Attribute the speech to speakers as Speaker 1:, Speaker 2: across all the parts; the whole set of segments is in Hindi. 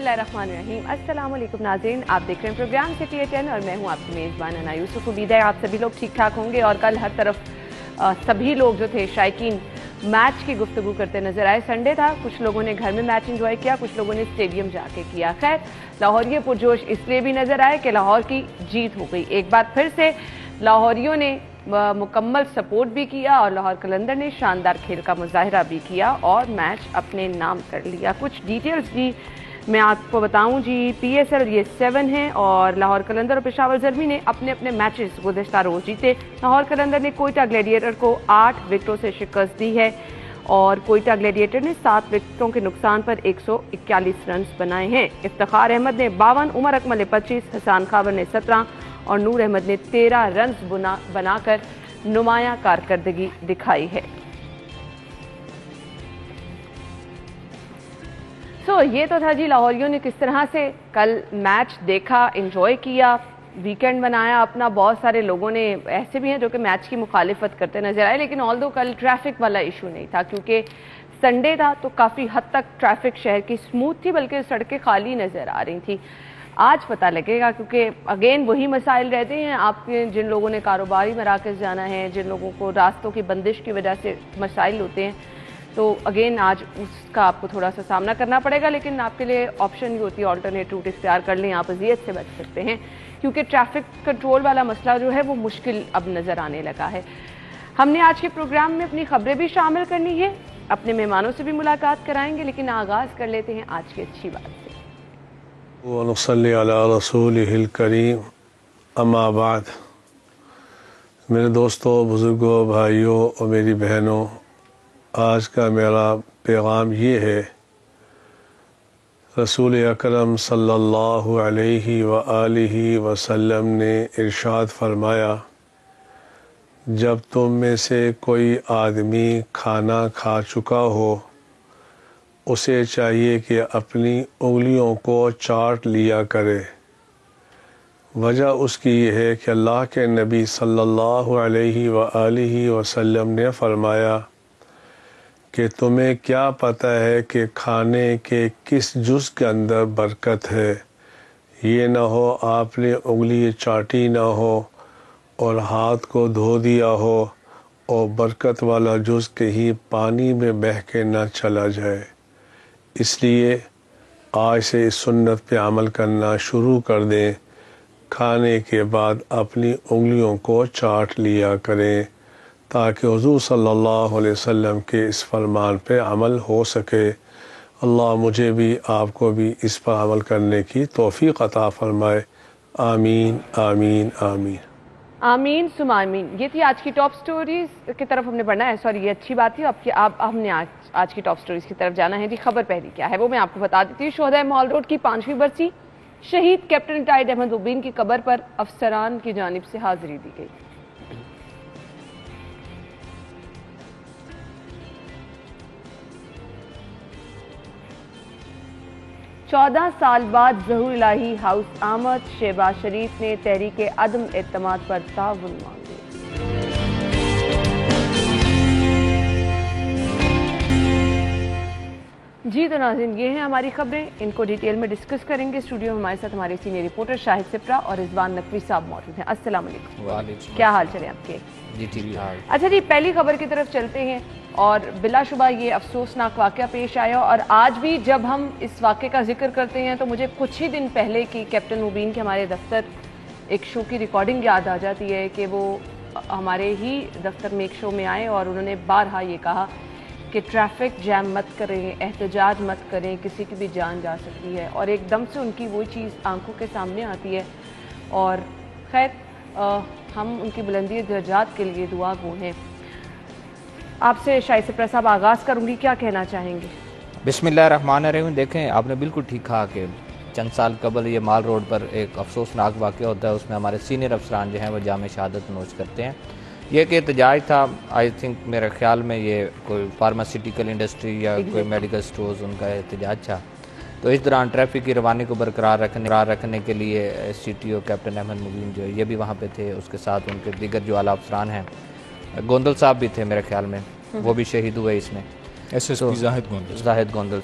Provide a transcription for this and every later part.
Speaker 1: बिस्मिल्लाहिर्रहमानिर्रहीम। अस्सलाम वालेकुम नाज़रीन, आप देख रहे हैं प्रोग्राम सिटी 10 और मैं हूं आपकी मेज़बान अना यूसुफ। उम्मीद है आप सभी लोग ठीक ठाक होंगे। और कल हर तरफ सभी लोग जो थे शायकीन मैच की गुफ्तगू करते नजर आए। संडे था, कुछ लोगों ने घर में मैच एंजॉय किया, कुछ लोगों ने स्टेडियम जाके किया। खैर, लाहौरिये पुरजोश इसलिए भी नजर आए कि लाहौर की जीत हो गई। एक बार फिर से लाहौरियों ने मुकम्मल सपोर्ट भी किया और लाहौर कलंदर ने शानदार खेल का मुजाहरा भी किया और मैच अपने नाम कर लिया। कुछ डिटेल्स जी मैं आपको बताऊं जी, PSL ये 7 है और लाहौर कलंदर और पेशावर ज़ल्मी ने अपने अपने मैचेस गुज़िश्ता रोज़ जीते। लाहौर कलंदर ने कोयटा ग्लैडिएटर को 8 विकेटों से शिकस्त दी है और कोयटा ग्लैडिएटर ने 7 विकेटों के नुकसान पर 141 रन बनाए हैं। इफ्तिखार अहमद ने 52, उमर अकमल ने 25, हसान खाबर ने 17 और नूर अहमद ने 13 रन बनाकर नुमाया कारकर्दगी दिखाई है। ये तो था जी लाहौरियों ने किस तरह से कल मैच देखा, एंजॉय किया, वीकेंड बनाया अपना। बहुत सारे लोगों ने ऐसे भी हैं जो कि मैच की मुखालिफत करते नजर आए, लेकिन ऑल्दो कल ट्रैफिक वाला इशू नहीं था क्योंकि संडे था तो काफ़ी हद तक ट्रैफिक शहर की स्मूथ थी, बल्कि सड़कें खाली नजर आ रही थी। आज पता लगेगा क्योंकि अगेन वही मसाइल रहते हैं। आपके जिन लोगों ने कारोबारी मराकज़ जाना है, जिन लोगों को रास्तों की बंदिश की वजह से मसाइल होते हैं, तो अगेन आज उसका आपको थोड़ा सा सामना करना पड़ेगा। लेकिन आपके लिए ऑप्शन ये होती है ऑल्टरनेट रूट इख्तियार कर लें, आप अजियत से बच सकते हैं क्योंकि ट्रैफिक कंट्रोल वाला मसला जो है वो मुश्किल अब नज़र आने लगा है। हमने आज के प्रोग्राम में अपनी खबरें भी शामिल करनी है, अपने मेहमानों से भी मुलाकात कराएंगे, लेकिन आगाज़ कर लेते हैं आज की अच्छी बात से।
Speaker 2: व नसल्ली अला रसूलिहिल करीम, अम्मा बाद। मेरे दोस्तों, बुज़ुर्गों, भाइयों और मेरी बहनों, आज का मेरा पैगाम ये है, रसूल अकरम सल्लल्लाहु अलैहि व आलिहि वसल्लम ने इरशाद फरमाया, जब तुम में से कोई आदमी खाना खा चुका हो, उसे चाहिए कि अपनी उंगलियों को चाट लिया करे। वजह उसकी ये है कि अल्लाह के नबी सल्लल्लाहु अलैहि व आलिहि वसल्लम ने फरमाया कि तुम्हें क्या पता है कि खाने के किस जुज़ के अंदर बरकत है। ये ना हो आपने उंगली चाटी ना हो और हाथ को धो दिया हो और बरकत वाला जुज़ कहीं पानी में बह के ना चला जाए। इसलिए आज से इस सुन्नत पे अमल करना शुरू कर दें। खाने के बाद अपनी उंगलियों को चाट लिया करें ताकि हुज़ूर सल्लल्लाहु अलैहि वसल्लम के इस फरमान पे अमल हो सके। अल्लाह मुझे भी आपको भी इस पर अमल करने की तौफीक अता फरमाए। आमीन आमीन आमीन
Speaker 1: आमीन सुम आमीन। ये थी आज की टॉप स्टोरीज की तरफ हमने बढ़ना है। सॉरी, ये अच्छी बात थी। अब हमने आज की टॉप स्टोरीज की तरफ जाना है जी। खबर पहली क्या है वो मैं आपको बता देती हूँ। शोहदा मॉल रोड की 5वीं बरसी शहीद कैप्टन रिटायर्ड अहमद मुबीन की कब्र पर अफसरान की जानिब से हाजिरी दी गई। चौदह साल बाद ज़हूर इलाही हाउस आमद, शहबाज शरीफ ने तहरीक अदम एतमाद पर ताउन मांगे। जी तो नाज़रीन, ये हैं हमारी खबरें, इनको डिटेल में डिस्कस करेंगे। स्टूडियो में हमारे साथ हमारे सीनियर रिपोर्टर शाहिद सिप्रा और रिजवान नकवी साहब मौजूद हैं। अस्सलाम वालेकुम, क्या हाल चले आपके?
Speaker 3: जी ठीक ठाक।
Speaker 1: अच्छा जी, पहली खबर की तरफ चलते हैं और बिलाशुबा ये अफसोसनाक वाक़या पेश आया और आज भी जब हम इस वाक़े का जिक्र करते हैं तो मुझे कुछ ही दिन पहले की कैप्टन मुबीन के हमारे दफ्तर एक शो की रिकॉर्डिंग याद आ जाती है कि वो हमारे ही दफ्तर में एक शो में आए और उन्होंने बारहा ये कहा कि ट्रैफिक जैम मत करें, एहतजाज मत करें, किसी की भी जान जा सकती है। और एकदम से उनकी वो चीज़ आंखों के सामने आती है और खैर हम उनकी बुलंदी दर्जात के लिए दुआ गो हैं। आपसे शाहिद सिप्रा साहब आगाज़ करूँगी, क्या कहना चाहेंगे?
Speaker 3: बिस्मिल्लाहिर्रहमानिर्रहीम। देखें, आपने बिल्कुल ठीक कहा कि चंद साल कबल ये माल रोड पर एक अफसोसनाक वाक़या होता है, उसमें हमारे सीनियर अफसरान जो हैं वो जाम शहादत नोश करते हैं। ये एक एहतजाज था, आई थिंक मेरे ख्याल में ये कोई फार्मास्यूटिकल इंडस्ट्री या कोई मेडिकल स्टोर्स उनका एहतजाज था। तो इस दौरान ट्रैफिक की रवानी को बरकरार रखने के लिए CTO कैप्टन अहमद मुबीन जो ये भी वहाँ पे थे, उसके साथ उनके दीगर जो आला अफसरान हैं, गोंदल साहब भी थे मेरे ख्याल में, वो भी शहीद हुए इसमें,
Speaker 4: SSP जाहिद गोंदल।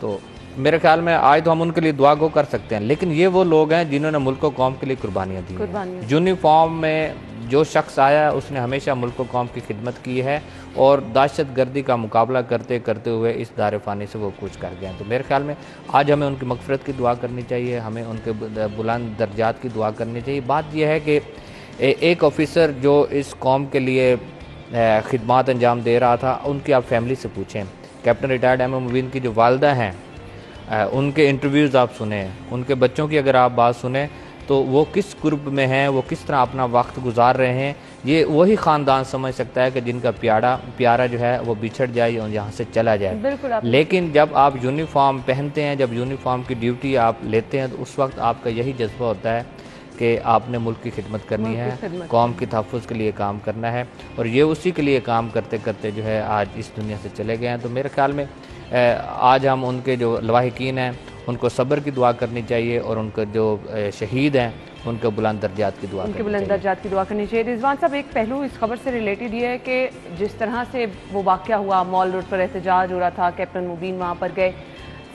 Speaker 3: तो मेरे ख्याल में आज तो हम उनके लिए दुआ गो कर सकते हैं, लेकिन ये वो लोग हैं जिन्होंने मुल्क और कौम के लिए कुर्बानियाँ दी हैं। यूनिफॉर्म में जो शख्स आया उसने हमेशा मुल्क और कौम की खिदमत की है और दहशत गर्दी का मुकाबला करते करते हुए इस दार फ़ानी से वो कूच कर गए। तो मेरे ख्याल में आज हमें उनकी मग़फ़िरत की दुआ करनी चाहिए, हमें उनके बुलंद दर्जात की दुआ करनी चाहिए। बात यह है कि एक ऑफिसर जो इस कौम के लिए खिदमत अंजाम दे रहा था, उनकी आप फैमिली से पूछें। कैप्टन रिटायर्ड एम मुबीन की जो वालदा हैं, उनके इंटरव्यूज़ आप सुने, उनके बच्चों की अगर आप बात सुने तो वो किस कुर्ब में हैं, वो किस तरह अपना वक्त गुजार रहे हैं, ये वही ख़ानदान समझ सकता है कि जिनका प्यारा जो है वो बिछड़ जाए और यहाँ से चला जाए। लेकिन जब आप यूनिफॉर्म पहनते हैं, जब यूनिफॉर्म की ड्यूटी आप लेते हैं, तो उस वक्त आपका यही जज्बा होता है कि आपने मुल्क की खिदमत करनी है, कौम के तहफ़्फ़ुज़ के लिए काम करना है, और ये उसी के लिए काम करते करते जो है आज इस दुनिया से चले गए हैं। तो मेरे ख्याल में आज हम उनके जो लवाहिकीन हैं उनको सब्र की दुआ करनी चाहिए और उनके जो शहीद हैं उनके बुलंद दर्जात की दुआ
Speaker 1: करनी चाहिए। रिजवान साहब, एक पहलू इस खबर से रिलेटेड ये है कि जिस तरह से वो वाक़या हुआ, मॉल रोड पर एहतजाज हो रहा था, कैप्टन मुबीन वहाँ पर गए,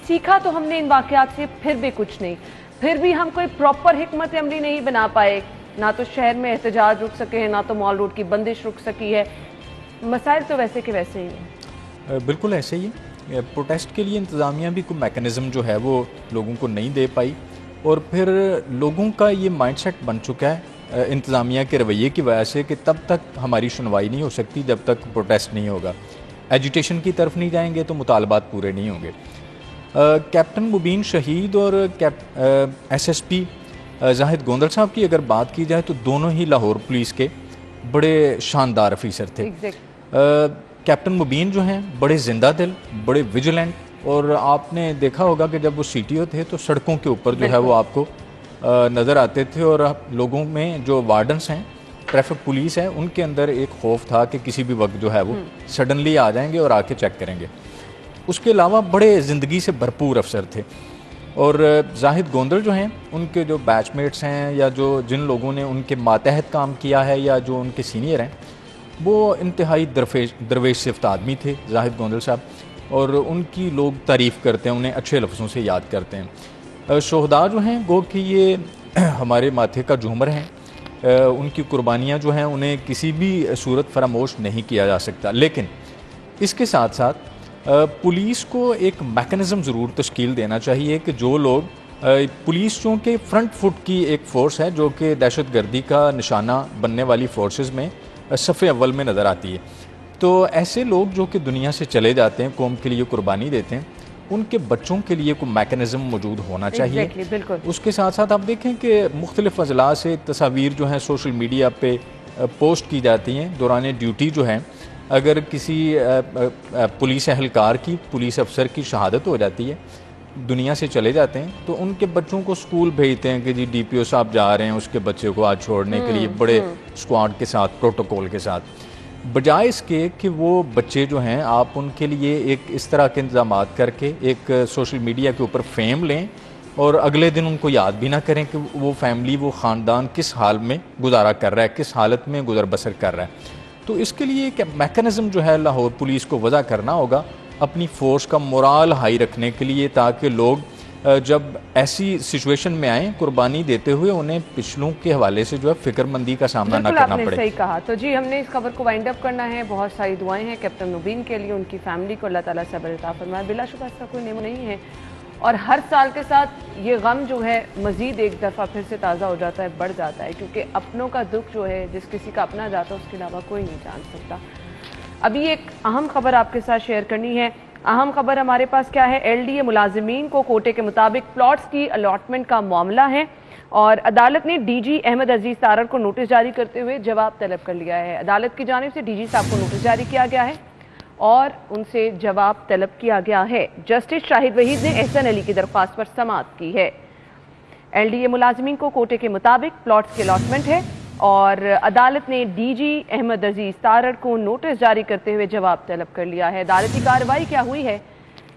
Speaker 1: सीखा तो हमने इन वाक़यात से फिर भी कुछ नहीं, फिर भी हम कोई प्रॉपर हिकमत अमली नहीं बना पाए। ना तो शहर में एहतजाज रुक सके हैं, ना तो मॉल रोड की बंदिश रुक सकी है। मसाइल तो वैसे के वैसे ही हैं।
Speaker 4: बिल्कुल ऐसे ही। प्रोटेस्ट के लिए इंतज़ामिया भी कोई मैकेनिज़्म जो है वो लोगों को नहीं दे पाई, और फिर लोगों का ये माइंडसेट बन चुका है इंतज़ामिया के रवैये की वजह से कि तब तक हमारी सुनवाई नहीं हो सकती जब तक प्रोटेस्ट नहीं होगा, एजुटेशन की तरफ नहीं जाएंगे तो मुतालबात पूरे नहीं होंगे। कैप्टन मुबीन शहीद और SSP जाहिद गोंदल साहब की अगर बात की जाए तो दोनों ही लाहौर पुलिस के बड़े शानदार अफीसर थे। कैप्टन मुबीन जो हैं बड़े जिंदा दिल, बड़े विजिलेंट, और आपने देखा होगा कि जब वो CTO थे तो सड़कों के ऊपर जो है वो आपको नज़र आते थे, और लोगों में जो वार्डन्स हैं, ट्रैफिक पुलिस है, उनके अंदर एक खौफ था कि किसी भी वक्त जो है वो सडनली आ जाएंगे और आके चेक करेंगे। उसके अलावा बड़े ज़िंदगी से भरपूर अफसर थे। और जाहिद गोंदल जो हैं, उनके जो बैचमेट्स हैं या जो जिन लोगों ने उनके मातहत काम किया है या जो उनके सीनियर हैं, वो इंतहाई दरवेश सिफ्त आदमी थे जाहिद गोंदल साहब, और उनकी लोग तारीफ़ करते हैं, उन्हें अच्छे लफ्ज़ों से याद करते हैं। शोहदा जो हैं गो कि ये हमारे माथे का झूमर हैं, उनकी कुर्बानियाँ जो हैं उन्हें किसी भी सूरत फरामोश नहीं किया जा सकता। लेकिन इसके साथ साथ पुलिस को एक मैकेनिज़्म ज़रूर तश्कील देना चाहिए कि जो लोग पुलिस चूँकि फ्रंट फुट की एक फ़ोर्स है जो कि दहशत गर्दी का निशाना बनने वाली फ़ोर्सेस में सफ़े अव्वल में नज़र आती है, तो ऐसे लोग जो कि दुनिया से चले जाते हैं, कौम के लिए कुर्बानी देते हैं, उनके बच्चों के लिए कोई मैकेनिज़्म मौजूद होना चाहिए। उसके साथ साथ आप देखें कि मुख्तलिफ़ अजला से तस्वीर जो हैं सोशल मीडिया पे पोस्ट की जाती हैं दौरान ड्यूटी जो है, अगर किसी पुलिस एहलकार की, पुलिस अफसर की शहादत हो जाती है, दुनिया से चले जाते हैं, तो उनके बच्चों को स्कूल भेजते हैं कि जी DPO साहब जा रहे हैं उसके बच्चे को आज छोड़ने के लिए, बड़े स्क्वाड के साथ, प्रोटोकॉल के साथ, बजाय इसके कि वो बच्चे जो हैं आप उनके लिए एक इस तरह के इंतजामात करके एक सोशल मीडिया के ऊपर फेम लें और अगले दिन उनको याद भी ना करें कि वो फैमिली, वो ख़ानदान किस हाल में गुजारा कर रहा है, किस हालत में गुजर बसर कर रहा है। तो इसके लिए एक मैकेनिज़्म जो है लाहौर पुलिस को वज़ा करना होगा अपनी फ़ोर्स का मोराल हाई रखने के लिए, ताकि लोग जब ऐसी सिचुएशन में आएँ कुर्बानी देते हुए उन्हें पिछलों के हवाले से जो है फिक्रमंदी का सामना ना करना पड़े।
Speaker 1: सही कहा। तो जी, हमने इस खबर को वाइंड अप करना है। बहुत सारी दुआएं हैं कैप्टन मुबीन के लिए, उनकी फैमिली को अल्लाह ताला सब्र अता फरमाए। बिलाशुबा इसका कोई नेम नहीं है, और हर साल के साथ ये गम जो है मज़ीद एक दफ़ा फिर से ताज़ा हो जाता है, बढ़ जाता है, क्योंकि अपनों का दुख जो है जिस किसी का अपना जाता है उसके अलावा कोई नहीं जान सकता। अभी एक अहम खबर आपके साथ शेयर करनी है। अहम खबर हमारे पास क्या है? LDA मुलाजिमीन को कोटे के मुताबिक प्लॉट्स की अलॉटमेंट का मामला है, और अदालत ने DG अहमद अजीज तारड़ को नोटिस जारी करते हुए जवाब तलब कर लिया है। अदालत की जानिब से DG साहब को नोटिस जारी किया गया है और उनसे जवाब तलब किया गया है। जस्टिस शाहिद वहीद ने एहसन अली की दरख्वास्त पर समाअत की है। LDA मुलाजिमीन को कोटे के मुताबिक प्लॉट्स की अलॉटमेंट है और अदालत ने DG अहमद अजीज तारड़ को नोटिस जारी करते हुए जवाब तलब कर लिया है। अदालती कार्रवाई क्या हुई है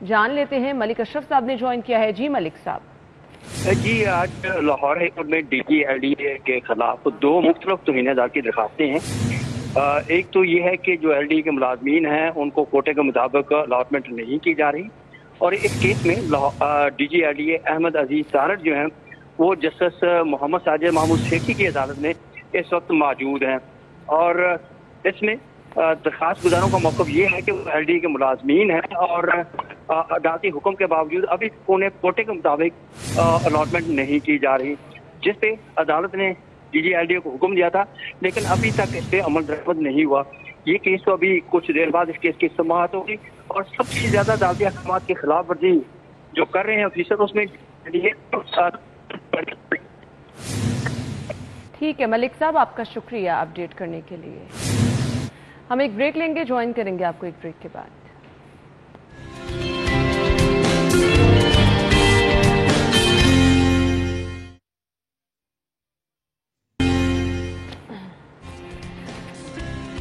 Speaker 1: जान लेते हैं। मलिक अशरफ साहब ने ज्वाइन किया है। जी मलिक साहब।
Speaker 5: जी, आज लाहौर हाईकोर्ट में DG LDA के खिलाफ दो मुख्तलिफ तौहीन-ए-आज़ार की दरखास्तें हैं। एक तो ये है कि जो LDA के मुलाजमीन हैं उनको कोटे के मुताबिक अलॉटमेंट नहीं की जा रही। और इस केस में DGLDA अहमद अजीज सारट जो हैं वो जस्टिस मोहम्मद साजिद महमूद शेखी की अदालत में इस वक्त मौजूद हैं। और इसमें दरख्वास्त गुजारों का मौक़िफ़ ये है कि वो LDA के मुलाजमीन हैं और अदालती हुक्म के बावजूद अभी उन्हें कोटे के मुताबिक अलॉटमेंट नहीं की जा रही, जिस पे अदालत ने DGLDA को हुक्म दिया था, लेकिन अभी तक इस पर अमल दरआमद नहीं हुआ। ये केस तो अभी कुछ देर बाद इस केस की समाअत होगी और सबसे ज्यादा अदालती अहकाम की खिलाफ वर्जी जो कर रहे हैं ऑफिसर, उसमें
Speaker 1: ठीक है मलिक साहब, आपका शुक्रिया अपडेट करने के लिए। हम एक ब्रेक लेंगे, ज्वाइन करेंगे आपको एक ब्रेक के बाद।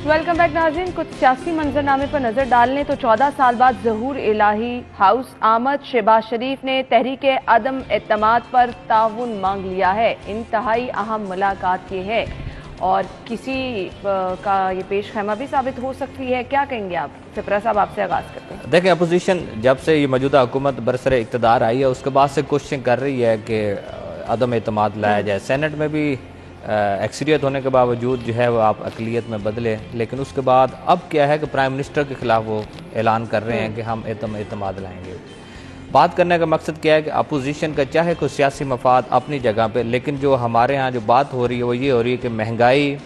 Speaker 1: वेलकम बैक नाज़रीन। कुछ सियासी मंजरनामे पर नजर डालने तो 14 साल बाद ज़हूर इलाही हाउस आमद शहबाज शरीफ ने तहरीक अदम एतमाद पर ताउन मांग लिया है। इंतहाई अहम मुलाकात ये है और किसी का ये पेश खैमा भी साबित हो सकती है। क्या कहेंगे आप? सिपरा साहब, आपसे आगाज़ करते हैं।
Speaker 3: देखिए, अपोजिशन जब से ये मौजूदा हुकूमत बरसरे इक़्तिदार आई है उसके बाद से कोशिश कर रही है कि अदम एतमाद लाया जाए। सेनेट में भी एक्सरियत होने के बावजूद जो है वो आप अक़लियत में बदले, लेकिन उसके बाद अब क्या है कि प्राइम मिनिस्टर के ख़िलाफ़ वो ऐलान कर रहे हैं कि हम एतमाद लाएंगे। बात करने का मकसद क्या है कि अपोजिशन का चाहे कोई सियासी मफाद अपनी जगह पे, लेकिन जो हमारे यहाँ जो बात हो रही है वो ये हो रही है कि महंगाई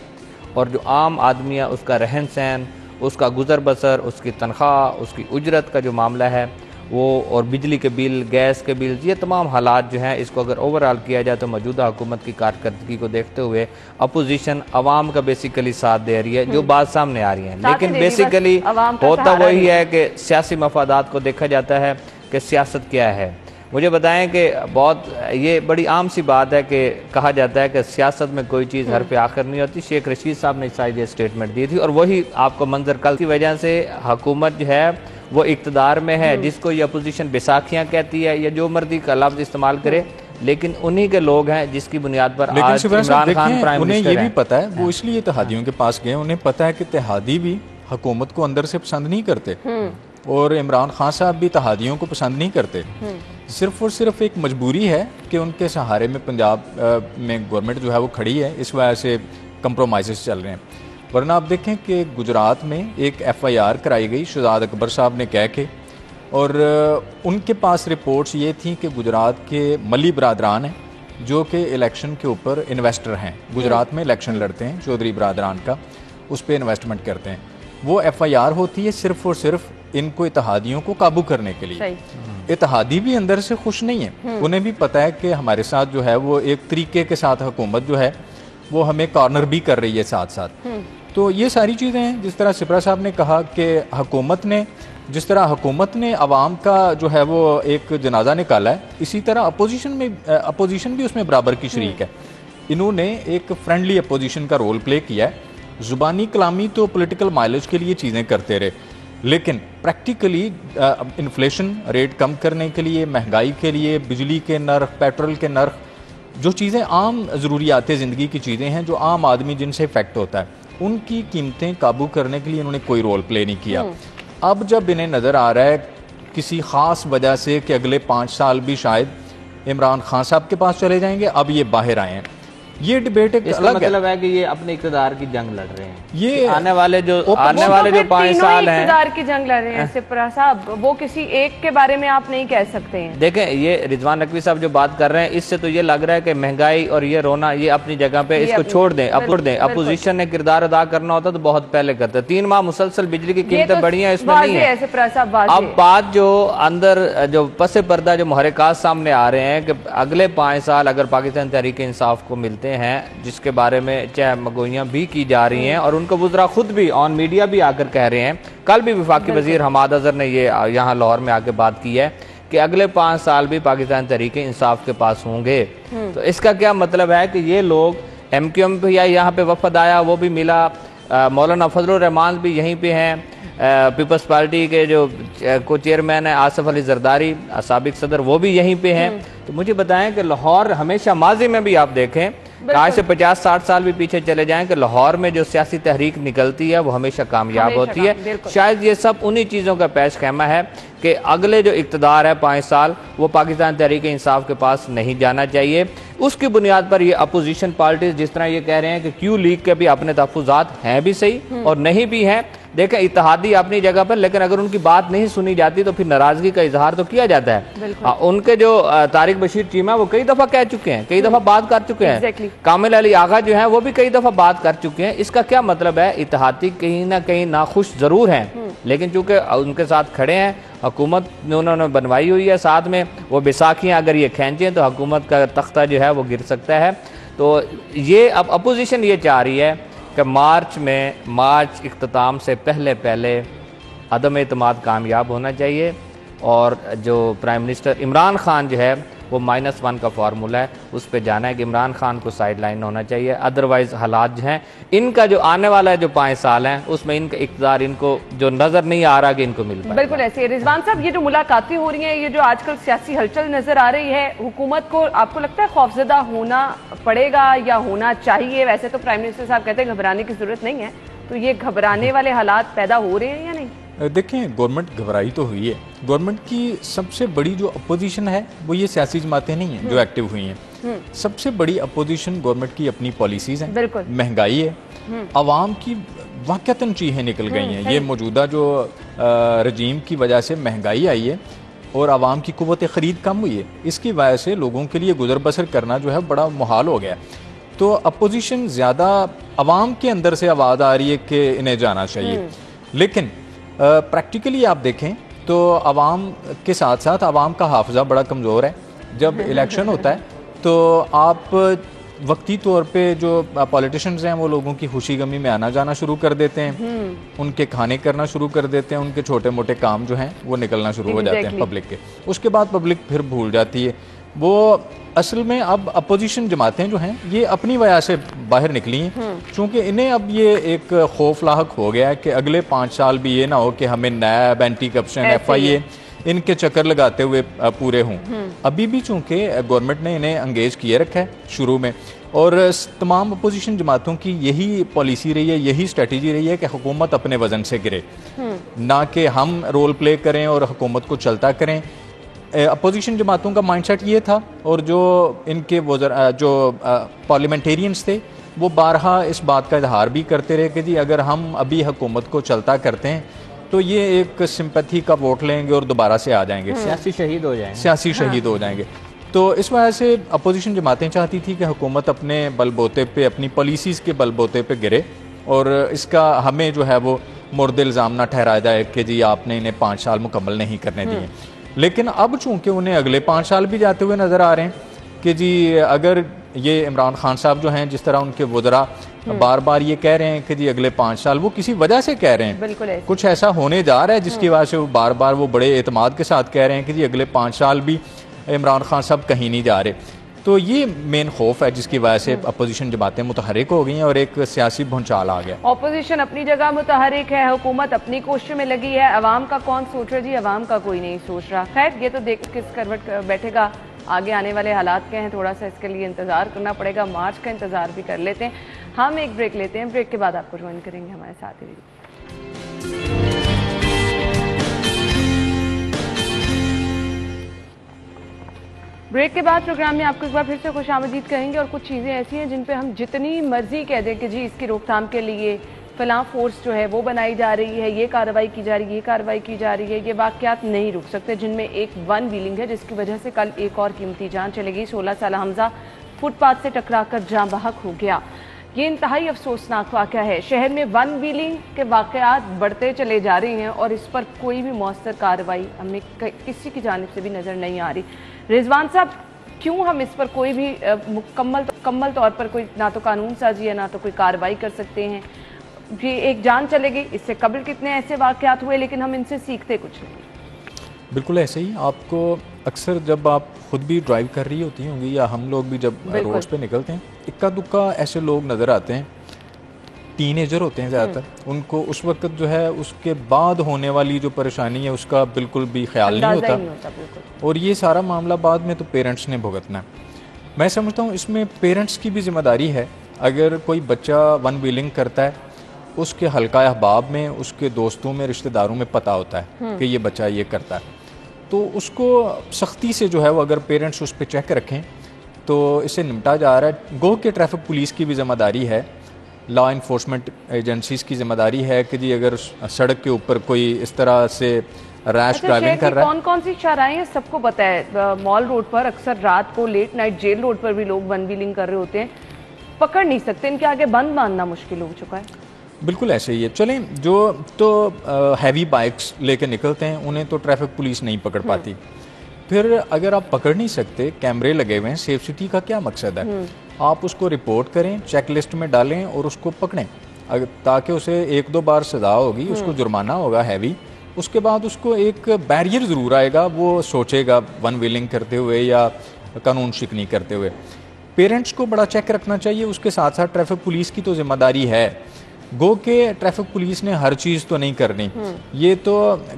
Speaker 3: और जो आम आदमी है उसका रहन सहन, उसका गुजर बसर, उसकी तनख्वाह, उसकी उजरत का जो मामला है वो, और बिजली के बिल, गैस के बिल, ये तमाम हालात जो हैं इसको अगर ओवरऑल किया जाए तो मौजूदा हुकूमत की कारकर्दगी को देखते हुए अपोजिशन अवाम का बेसिकली साथ दे रही है, जो बात सामने आ रही है। लेकिन बेसिकली होता वही है कि सियासी मफादात को देखा जाता है कि सियासत क्या है। मुझे बताएं कि बहुत ये बड़ी आम सी बात है कि कहा जाता है कि सियासत में कोई चीज़ हर पे आखिर नहीं होती। शेख रशीद साहब ने शायद ये स्टेटमेंट दी थी और वही आपको मंजर कल की वजह से हुकूमत जो है वो इक़्तिदार में है, जिसको ये अपोजिशन बैसाखियाँ कहती है या जो मर्जी का लफ्ज़ इस्तेमाल करे, लेकिन उन्हीं के लोग हैं जिसकी बुनियाद पर आज इमरान खान प्राइम मिनिस्टर हैं।
Speaker 4: ये भी पता है, वो इसलिए इत्तेहादियों के पास गए, उन्हें पता है कि इत्तेहादी भी हुकूमत को अंदर से पसंद नहीं करते और इमरान खान साहब भी इत्तेहादियों को पसंद नहीं करते। सिर्फ और सिर्फ एक मजबूरी है कि उनके सहारे में पंजाब में गवर्नमेंट जो है वो खड़ी है, इस वजह से कंप्रोमाइज़ चल रहे हैं। वरना आप देखें कि गुजरात में एक FIR कराई गई शहजाद अकबर साहब ने कह के, और उनके पास रिपोर्ट्स ये थी कि गुजरात के मली बरादरान हैं जो कि इलेक्शन के ऊपर इन्वेस्टर हैं, गुजरात में इलेक्शन लड़ते हैं चौधरी बरादरान का, उस पर इन्वेस्टमेंट करते हैं। वो FIR होती है सिर्फ और सिर्फ इनको इत्तेहादियों को काबू करने के लिए। इत्तेहादी भी अंदर से खुश नहीं है, उन्हें भी पता है कि हमारे साथ जो है वो एक तरीके के साथ हुकूमत जो है वो हमें कॉर्नर भी कर रही है साथ साथ। तो ये सारी चीज़ें हैं, जिस तरह सिपरा साहब ने कहा कि हुकूमत ने, जिस तरह हुकूमत ने अवाम का जो है वो एक जनाजा निकाला है, इसी तरह अपोजिशन भी उसमें बराबर की शरीक है। इन्होंने एक फ्रेंडली अपोजिशन का रोल प्ले किया है। ज़ुबानी कलामी तो पॉलिटिकल माइलेज के लिए चीज़ें करते रहे, लेकिन प्रैक्टिकली इन्फ्लेशन रेट कम करने के लिए, महंगाई के लिए, बिजली के नर्ख, पेट्रोल के नर्ख, जो चीज़ें आम ज़रूरियात ज़िंदगी की चीज़ें हैं जो आम आदमी जिनसे इफेक्ट होता है, उनकी कीमतें काबू करने के लिए इन्होंने कोई रोल प्ले नहीं किया। अब जब इन्हें नज़र आ रहा है किसी ख़ास वजह से कि अगले 5 साल भी शायद इमरान खान साहब के पास चले जाएंगे, अब ये बाहर आए हैं, ये डिबेट एक अलग
Speaker 3: मतलब है कि ये अपने इक़्तिदार की जंग लड़ रहे हैं।
Speaker 4: ये
Speaker 3: आने वाले जो 5 साल हैं
Speaker 1: इक़्तिदार की जंग लड़ रहे हैं सिपरा साहब, वो किसी एक के बारे में आप नहीं कह सकते हैं।
Speaker 3: देखें, ये रिजवान नकवी साहब जो बात कर रहे हैं इससे तो ये लग रहा है कि महंगाई और ये रोना ये अपनी जगह पे, इसको छोड़ दें, अपलोड दें। अपोजिशन ने किरदार अदा करना होता तो बहुत पहले करते। 3 माह मुसलसल बिजली की कीमतें बढ़ी हैं, इसमें नहीं है। अब बात जो अंदर जो पसे पर्दा जो मुहर्रिकात सामने आ रहे हैं कि अगले 5 साल अगर पाकिस्तान तहरीक इंसाफ को मिलते हैं, जिसके बारे में चाहे मगोइयाँ भी की जा रही हैं और उनका वुज़रा खुद भी ऑन मीडिया भी आकर कह रहे हैं। कल भी वफाकी वज़ीर हमाद अज़हर ने ये यहाँ लाहौर में आके बात की है कि अगले 5 साल भी पाकिस्तान तहरीक इंसाफ के पास होंगे। तो इसका क्या मतलब है कि ये लोग MQM पे या यहाँ पे वफद आया वो भी मिला, मौलाना फजलुर रहमान भी यहीं पे हैं, पीपल्स पार्टी के जो को चेयरमैन है आसिफ अली जरदारी साबिक सदर वो भी यहीं पे हैं। तो मुझे बताएं कि लाहौर हमेशा माजी में भी आप देखें, आज से 50-60 साल भी पीछे चले जाएं कि लाहौर में जो सियासी तहरीक निकलती है वो हमेशा कामयाब होती है। शायद ये सब उन्हीं चीज़ों का पेश खेमा है कि अगले जो इक़्तिदार है 5 साल वो पाकिस्तान तहरीक इंसाफ के पास नहीं जाना चाहिए। उसकी बुनियाद पर ये अपोजिशन पार्टीज जिस तरह ये कह रहे हैं कि क्यू लीग के भी अपने तहफ़्फ़ुज़ात हैं भी सही और नहीं भी हैं। देखें, इत्तेहादी अपनी जगह पर, लेकिन अगर उनकी बात नहीं सुनी जाती तो फिर नाराजगी का इजहार तो किया जाता है। उनके जो तारिक बशीर चीमा वो कई दफा कह चुके हैं, कई दफा बात कर चुके हैं। कामिल अली आगा जो है वो भी कई दफा बात कर चुके हैं। इसका क्या मतलब है? इत्तेहादी कहीं ना कहीं नाखुश जरूर हैं, लेकिन चूंकि उनके साथ खड़े हैं, हुकूमत ने उन्होंने बनवाई हुई है, साथ में वो बैसाखियाँ अगर ये खींचें तो हुकूमत का तख्ता जो है वो गिर सकता है। तो ये अब अपोजिशन ये चाह रही है कि मार्च इख्तिताम से पहले अदम एतमाद कामयाब होना चाहिए और जो प्राइम मिनिस्टर इमरान खान जो है वो -1 का फार्मूला है, उस पर जाना है कि इमरान खान को साइड लाइन होना चाहिए। अदरवाइज हालात जो हैं इनका जो आने वाला है जो 5 साल हैं उसमें इनका इक़्तिदार इनको जो नजर नहीं आ रहा कि इनको मिल पाए।
Speaker 1: बिल्कुल ऐसे। रिजवान साहब, ये जो मुलाकातें हो रही हैं, ये जो आजकल सियासी हलचल नजर आ रही है, हुकूमत को आपको लगता है खौफजदा होना पड़ेगा या होना चाहिए? वैसे तो प्राइम मिनिस्टर साहब कहते हैं घबराने की जरूरत नहीं है, तो ये घबराने वाले हालात पैदा हो रहे हैं या नहीं?
Speaker 4: देखें, गवर्नमेंट घबराई तो हुई है। गवर्नमेंट की सबसे बड़ी जो अपोजिशन है वो ये सियासी जमातें नहीं हैं जो एक्टिव हुई हैं। सबसे बड़ी अपोजिशन गवर्नमेंट की अपनी पॉलिसीज हैं, महंगाई है, आवाम की वाकई चीखें निकल गई हैं। ये मौजूदा जो रजीम की वजह से महंगाई आई है और आवाम की कुव्वत ख़रीद कम हुई है, इसकी वजह से लोगों के लिए गुजर बसर करना जो है बड़ा मुहाल हो गया। तो अपोजिशन ज़्यादा आवाम के अंदर से आवाज़ आ रही है कि इन्हें जाना चाहिए, लेकिन प्रैक्टिकली आप देखें तो आवाम के साथ साथ आवाम का हाफजा बड़ा कमज़ोर है। जब इलेक्शन होता है तो आप वक्ती तौर पे जो पॉलिटिशियंस हैं वो लोगों की खुशी गमी में आना जाना शुरू कर देते हैं, उनके खाने करना शुरू कर देते हैं, उनके छोटे मोटे काम जो हैं वो निकलना शुरू हो जाते हैं पब्लिक के। उसके बाद पब्लिक फिर भूल जाती है। वो असल में अब अपोजिशन जमातें जो हैं ये अपनी वजह से बाहर निकली हैं, क्योंकि इन्हें अब ये एक खौफ लाहक हो गया है कि अगले 5 साल भी ये ना हो कि हमें नैब, एंटी करप्शन, FIA इनके चक्कर लगाते हुए पूरे हों। अभी भी चूंकि गवर्नमेंट ने इन्हें एंगेज किए रखा है शुरू में, और तमाम अपोजिशन जमातों की यही पॉलिसी रही है, यही स्ट्रेटजी रही है कि हुकूमत अपने वजन से गिरे, ना कि हम रोल प्ले करें और हुकूमत को चलता करें। अपोजिशन जमातों का माइंडसेट ये था, और जो इनके जो पार्लियामेंटेरियंस थे वो बारहा इस बात का इजहार भी करते रहे कि जी अगर हम अभी हुकूमत को चलता करते हैं तो ये एक सिंपैथी का वोट लेंगे और दोबारा से आ जाएंगे,
Speaker 3: सियासी शहीद हो जाएंगे,
Speaker 4: सियासी शहीद हो जाएंगे। तो इस वजह से अपोजिशन जमातें चाहती थी कि हुकूमत अपने बलबोते पे, अपनी पॉलिसीज़ के बलबोते पे गिरे, और इसका हमें जो है वो मुर्द इल्ज़ाम ना ठहराया जाए कि जी आपने इन्हें 5 साल मुकम्मल नहीं करने दिए। लेकिन अब चूंकि उन्हें अगले 5 साल भी जाते हुए नज़र आ रहे हैं कि जी अगर ये इमरान खान साहब जो हैं, जिस तरह उनके वज़रा बार बार ये कह रहे हैं कि जी अगले 5 साल, वो किसी वजह से कह रहे हैं, कुछ ऐसा होने जा रहा है जिसकी वजह से वो बार बार वो बड़े एतमाद के साथ कह रहे हैं कि जी अगले 5 साल भी इमरान खान साहब कहीं नहीं जा रहे। तो ये मेन खौफ है जिसकी वजह से अपोजिशन जमातें मुतहरिक हो गई हैं और एक सियासी भूचाल आ गया।
Speaker 1: अपोजिशन अपनी जगह मुतहरिक है, हुकूमत अपनी कोशिश में लगी है, अवाम का कौन सोच रहा है? जी अवाम का कोई नहीं सोच रहा। खैर, ये तो देख किस करवट बैठेगा, आगे आने वाले हालात क्या हैं, थोड़ा सा इसके लिए इंतजार करना पड़ेगा। मार्च का इंतजार भी कर लेते हैं। हम एक ब्रेक लेते हैं, ब्रेक के बाद आपको ज्वाइन करेंगे हमारे साथ ही। ब्रेक के बाद प्रोग्राम में आपको एक बार फिर से खुशामदीद कहेंगे, और कुछ चीज़ें ऐसी हैं जिन पे हम जितनी मर्जी कह दें कि जी इसकी रोकथाम के लिए फलां फोर्स जो है वो बनाई जा रही है, ये कार्रवाई की जा रही है, ये कार्रवाई की जा रही है, ये वाक़यात नहीं रुक सकते, जिनमें एक वन व्हीलिंग है जिसकी वजह से कल एक और कीमती जान चली गई। 16 साल हमजा फुटपाथ से टकराकर जाँ बहक हो गया। ये इंतहाई अफसोसनाक वाक़या है। शहर में वन व्हीलिंग के वाक़यात बढ़ते चले जा रहे हैं और इस पर कोई भी मौसर कार्रवाई हमें किसी की जानिब से भी नज़र नहीं आ रही। रिजवान साहब, क्यों हम इस पर कोई भी मुकम्मल तौर पर कोई ना तो कानून साजी है ना तो कोई कार्रवाई कर सकते हैं? ये एक जान चलेगी, इससे कबल कितने ऐसे वाक़यात हुए लेकिन हम इनसे सीखते कुछ नहीं।
Speaker 4: बिल्कुल ऐसे ही आपको अक्सर जब आप खुद भी ड्राइव कर रही होती होंगी या हम लोग भी जब रोड्स पे निकलते हैं, इक्का दुक्का ऐसे लोग नज़र आते हैं, टीनेजर होते हैं ज़्यादातर, उनको उस वक्त जो है उसके बाद होने वाली जो परेशानी है उसका बिल्कुल भी ख्याल नहीं होता, और ये सारा मामला बाद में तो पेरेंट्स ने भुगतना है। मैं समझता हूँ इसमें पेरेंट्स की भी जिम्मेदारी है। अगर कोई बच्चा वन व्हीलिंग करता है, उसके हल्का अहबाब में, उसके दोस्तों में, रिश्तेदारों में पता होता है कि ये बच्चा ये करता है, तो उसको सख्ती से जो है वो अगर पेरेंट्स उस पर चेक रखें तो इससे निपटा जा रहा है। गो के ट्रैफिक पुलिस की भी ज़िम्मेदारी है, लॉ इन्फोर्समेंट एजेंसीज़ की ज़िम्मेदारी है कि जी अगर सड़क के ऊपर कोई इस तरह से रैश ड्राइविंग कर रहा है।
Speaker 1: कौन कौन सी चौराहे हैं सबको पता है। मॉल रोड पर अक्सर रात को लेट नाइट जेल रोड पर भी लोग वन व्हीलिंग कर रहे होते हैं, पकड़ नहीं सकते, इनके आगे बंद बांधना मुश्किल हो चुका है।
Speaker 4: बिल्कुल ऐसे ही है। चलें, जो तो हैवी बाइक्स लेके निकलते हैं उन्हें तो ट्रैफिक पुलिस नहीं पकड़ पाती। फिर अगर आप पकड़ नहीं सकते, कैमरे लगे हुए हैं, सेफ सिटी का क्या मकसद है? आप उसको रिपोर्ट करें, चेक लिस्ट में डालें और उसको पकड़ें, ताकि उसे 1-2 बार सजा होगी, उसको जुर्माना होगा हैवी। उसके बाद उसको एक बैरियर ज़रूर आएगा, वो सोचेगा वन व्हीलिंग करते हुए या कानून शिकनी करते हुए। पेरेंट्स को बड़ा चेक रखना चाहिए। उसके साथ साथ ट्रैफिक पुलिस की तो जिम्मेदारी है। गो के ट्रैफिक पुलिस ने हर चीज़ तो नहीं करनी। ये तो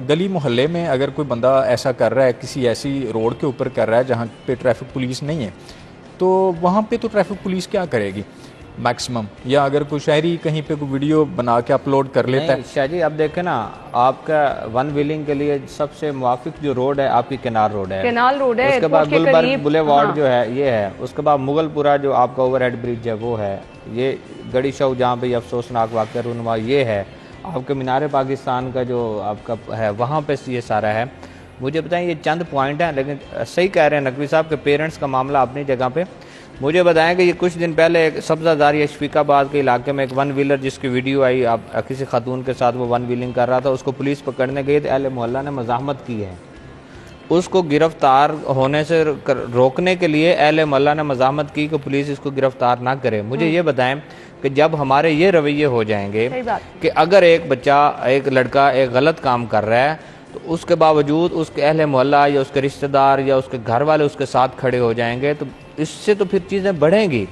Speaker 4: गली मोहल्ले में अगर कोई बंदा ऐसा कर रहा है, किसी ऐसी रोड के ऊपर कर रहा है जहाँ पे ट्रैफिक पुलिस नहीं है, तो वहाँ पे तो ट्रैफिक पुलिस क्या करेगी मैक्सिमम? या अगर कोई शायरी कहीं पे कोई वीडियो बना के अपलोड कर लेता है।
Speaker 3: शाह जी, अब देखें ना, आपका वन व्हीलिंग के लिए सबसे मुवाफिक जो रोड है आपकी केनाल रोड है,
Speaker 1: केनाल रोड है।
Speaker 3: उसके बाद गुलबर्ग बुलेवार्ड जो है ये है, उसके बाद मुगलपुरा जो आपका ओवरहेड ब्रिज है वो है, ये गड़ी शौक जहाँ पे अफसोसनाक वाक़या रूनुमा ये है, आपके मीनार पाकिस्तान का जो आपका है वहाँ पे ये सारा है। मुझे बताएं, ये चंद पॉइंट हैं, लेकिन सही कह रहे हैं नकवी साहब के पेरेंट्स का मामला अपनी जगह पे। मुझे बताएं कि ये कुछ दिन पहले एक सब्ज़ादार या शफीकाबाद के इलाके में एक वन व्हीलर जिसकी वीडियो आई, आप किसी खातून के साथ वो वन व्हीलिंग कर रहा था, उसको पुलिस पकड़ने गई तो अहले मोहल्ला ने मज़ाहमत की है। उसको गिरफ्तार होने से रोकने के लिए अहले मोहल्ला ने मज़ाहमत की कि पुलिस इसको गिरफ्तार ना करे। मुझे ये बताएं कि जब हमारे ये रवैये हो जाएंगे कि अगर एक बच्चा, एक लड़का एक गलत काम कर रहा है तो उसके बावजूद उसके अहले मोहल्ला या उसके रिश्तेदार या उसके घर वाले उसके साथ खड़े हो जाएंगे, तो इससे तो फिर चीज़ें बढ़ेंगी।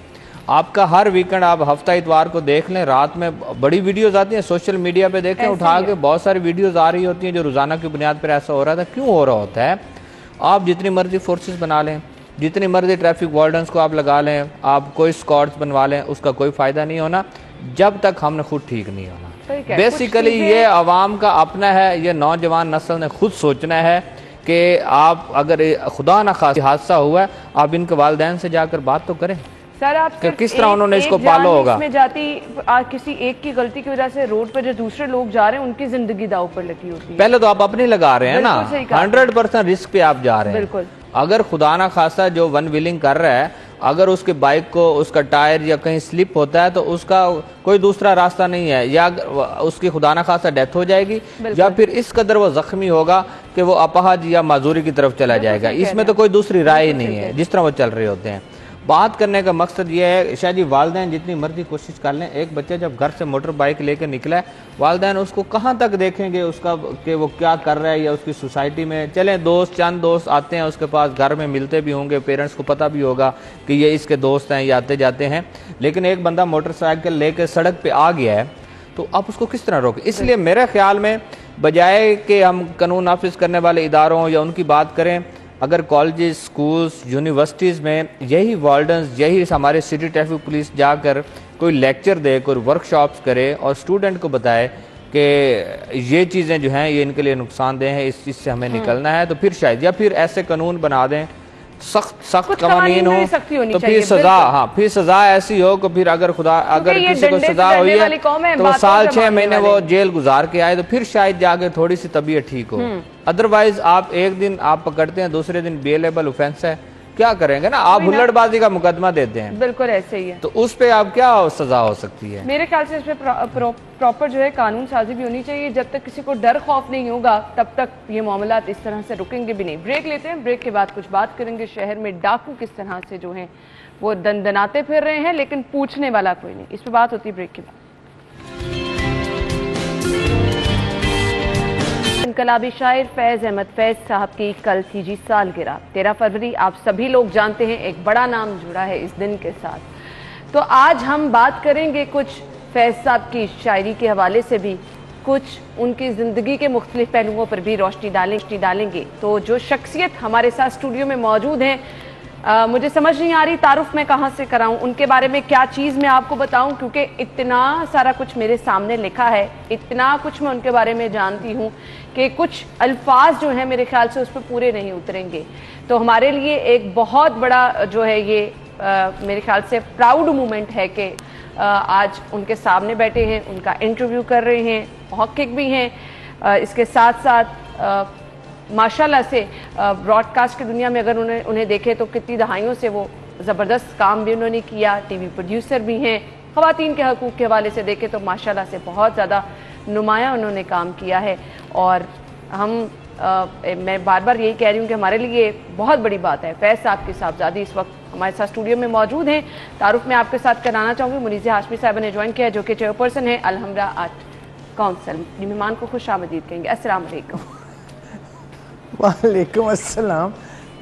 Speaker 3: आपका हर वीकेंड आप हफ्ता इतवार को देख लें, रात में बड़ी वीडियोस आती हैं सोशल मीडिया पे, देखें उठा के बहुत सारी वीडियोस आ रही होती हैं जो रोजाना की बुनियाद पर ऐसा हो रहा था। क्यों हो रहा होता है? आप जितनी मर्जी फोर्सेस बना लें, जितनी मर्जी ट्रैफिक वार्डन्स को आप लगा लें, आप कोई स्क्वाड्स बनवा लें, उसका कोई फ़ायदा नहीं होना जब तक हमने खुद ठीक नहीं होना। बेसिकली ये आवाम का अपना है, ये नौजवान नस्ल ने खुद सोचना है कि आप अगर खुदा न खास हादसा हुआ है, आप इनके वालिदैन से जाकर बात तो करें
Speaker 1: सर। आप
Speaker 3: किस तरह उन्होंने इसको पालो होगा।
Speaker 1: में जाती किसी एक की गलती की वजह से रोड पर जो दूसरे लोग जा रहे हैं उनकी जिंदगी दांव पर लगी होती है।
Speaker 3: पहले तो आप अपनी लगा रहे हैं ना, 100% रिस्क पे आप जा रहे हैं।
Speaker 1: बिल्कुल।
Speaker 3: अगर खुदा ना खासा जो वन व्हीलिंग कर रहा है, अगर उसके बाइक को उसका टायर या कहीं स्लिप होता है तो उसका कोई दूसरा रास्ता नहीं है, या उसकी खुदा ना खासा डेथ हो जाएगी या फिर इस कदर वो जख्मी होगा कि वो अपाहज या माजूरी की तरफ चला जाएगा। इसमें तो कोई दूसरी राय ही नहीं है जिस तरह वो चल रहे होते हैं। बात करने का मकसद ये है शायद जी, वालिदैन जितनी मर्जी कोशिश कर लें, एक बच्चा जब घर से मोटर बाइक लेकर निकला है, वालिदैन उसको कहाँ तक देखेंगे उसका कि वो क्या कर रहा है, या उसकी सोसाइटी में चलें दोस्त, चंद दोस्त आते हैं उसके पास, घर में मिलते भी होंगे, पेरेंट्स को पता भी होगा कि ये इसके दोस्त हैं, ये आते जाते हैं, लेकिन एक बंदा मोटरसाइकिल लेकर सड़क पर आ गया है तो आप उसको किस तरह रोकें? इसलिए मेरे ख्याल में बजाय कि हम कानून नाफिज करने वाले इदारों या उनकी बात करें, अगर कॉलेजेस, स्कूल्स, यूनिवर्सिटीज़ में यही वार्डन्स, यही हमारे सिटी ट्रैफिक पुलिस जाकर कोई लेक्चर दे, कोई वर्कशॉप्स करे और स्टूडेंट को बताए कि ये चीज़ें जो हैं ये इनके लिए नुकसानदेह है, इस चीज़ से हमें निकलना है, तो फिर शायद, या फिर ऐसे कानून बना दें, सख्त कानून हो तो फिर सजा, हाँ फिर सजा ऐसी हो कि फिर अगर किसी को सजा हुई है तो साल 6 महीने वो जेल गुजार के आए तो फिर शायद जाके थोड़ी सी तबीयत ठीक हो। अदरवाइज आप एक दिन आप पकड़ते हैं, दूसरे दिन बेलेबल ऑफेंस है, क्या करेंगे ना, आप हुल्लड़बाजी का मुकदमा देते हैं।
Speaker 1: बिल्कुल ऐसे ही है,
Speaker 3: तो उस पे आप क्या सजा हो सकती है?
Speaker 1: मेरे ख्याल से इसमें प्रॉपर जो है कानून साजी भी होनी चाहिए। जब तक किसी को डर खौफ नहीं होगा तब तक ये मामलात इस तरह से रुकेंगे भी नहीं। ब्रेक लेते हैं, ब्रेक के बाद कुछ बात करेंगे शहर में डाकू किस तरह से जो है वो दनदनाते फिर रहे हैं लेकिन पूछने वाला कोई नहीं। इस पर बात होती है ब्रेक के बाद। इनकलाबी शायर फैज़ अहमद फैज़ साहब की कल थी जी सालगिरह। 13 फरवरी आप सभी लोग जानते हैं, एक बड़ा नाम जुड़ा है इस दिन के साथ। तो आज हम बात करेंगे कुछ फैज़ साहब की शायरी के हवाले से भी, कुछ उनकी ज़िंदगी के मुख्तलिफ पहलुओं पर भी रोशनी डालेंगे। तो जो शख्सियत हमारे साथ स्टूडियो में मौजूद हैं मुझे समझ नहीं आ रही तारुफ मैं कहाँ से कराऊं, उनके बारे में क्या चीज़ मैं आपको बताऊं, क्योंकि इतना सारा कुछ मेरे सामने लिखा है, इतना कुछ मैं उनके बारे में जानती हूं कि कुछ अल्फाज जो हैं मेरे ख्याल से उस पर पूरे नहीं उतरेंगे। तो हमारे लिए एक बहुत बड़ा जो है ये मेरे ख्याल से प्राउड मोमेंट है कि आज उनके सामने बैठे हैं, उनका इंटरव्यू कर रहे हैं, मुहक्किक भी हैं। इसके साथ साथ माशाल्लाह से ब्रॉडकास्ट की दुनिया में अगर उन्हें देखें तो कितनी दहाइयों से वो ज़बरदस्त काम भी उन्होंने किया, टीवी प्रोड्यूसर भी हैं। ख़वातीन के हकूक़ के हवाले से देखें तो माशाल्लाह से बहुत ज़्यादा नुमाया उन्होंने काम किया है। और मैं बार बार यही कह रही हूँ कि हमारे लिए बहुत बड़ी बात है फैज़ साहब की साहबजादी इस वक्त हमारे साथ स्टूडियो में मौजूद हैं। तारुफ मैं आपके साथ कराना चाहूँगी, मुनीज़ा हाशमी साहब ने ज्वाइन किया जो कि चेयरपर्सन है अल-हमरा आर्ट काउंसिल। मेहमान को खुश आमदीद कहेंगे। अस्सलाम वालेकुम।
Speaker 6: वालेकुम अस्सलाम।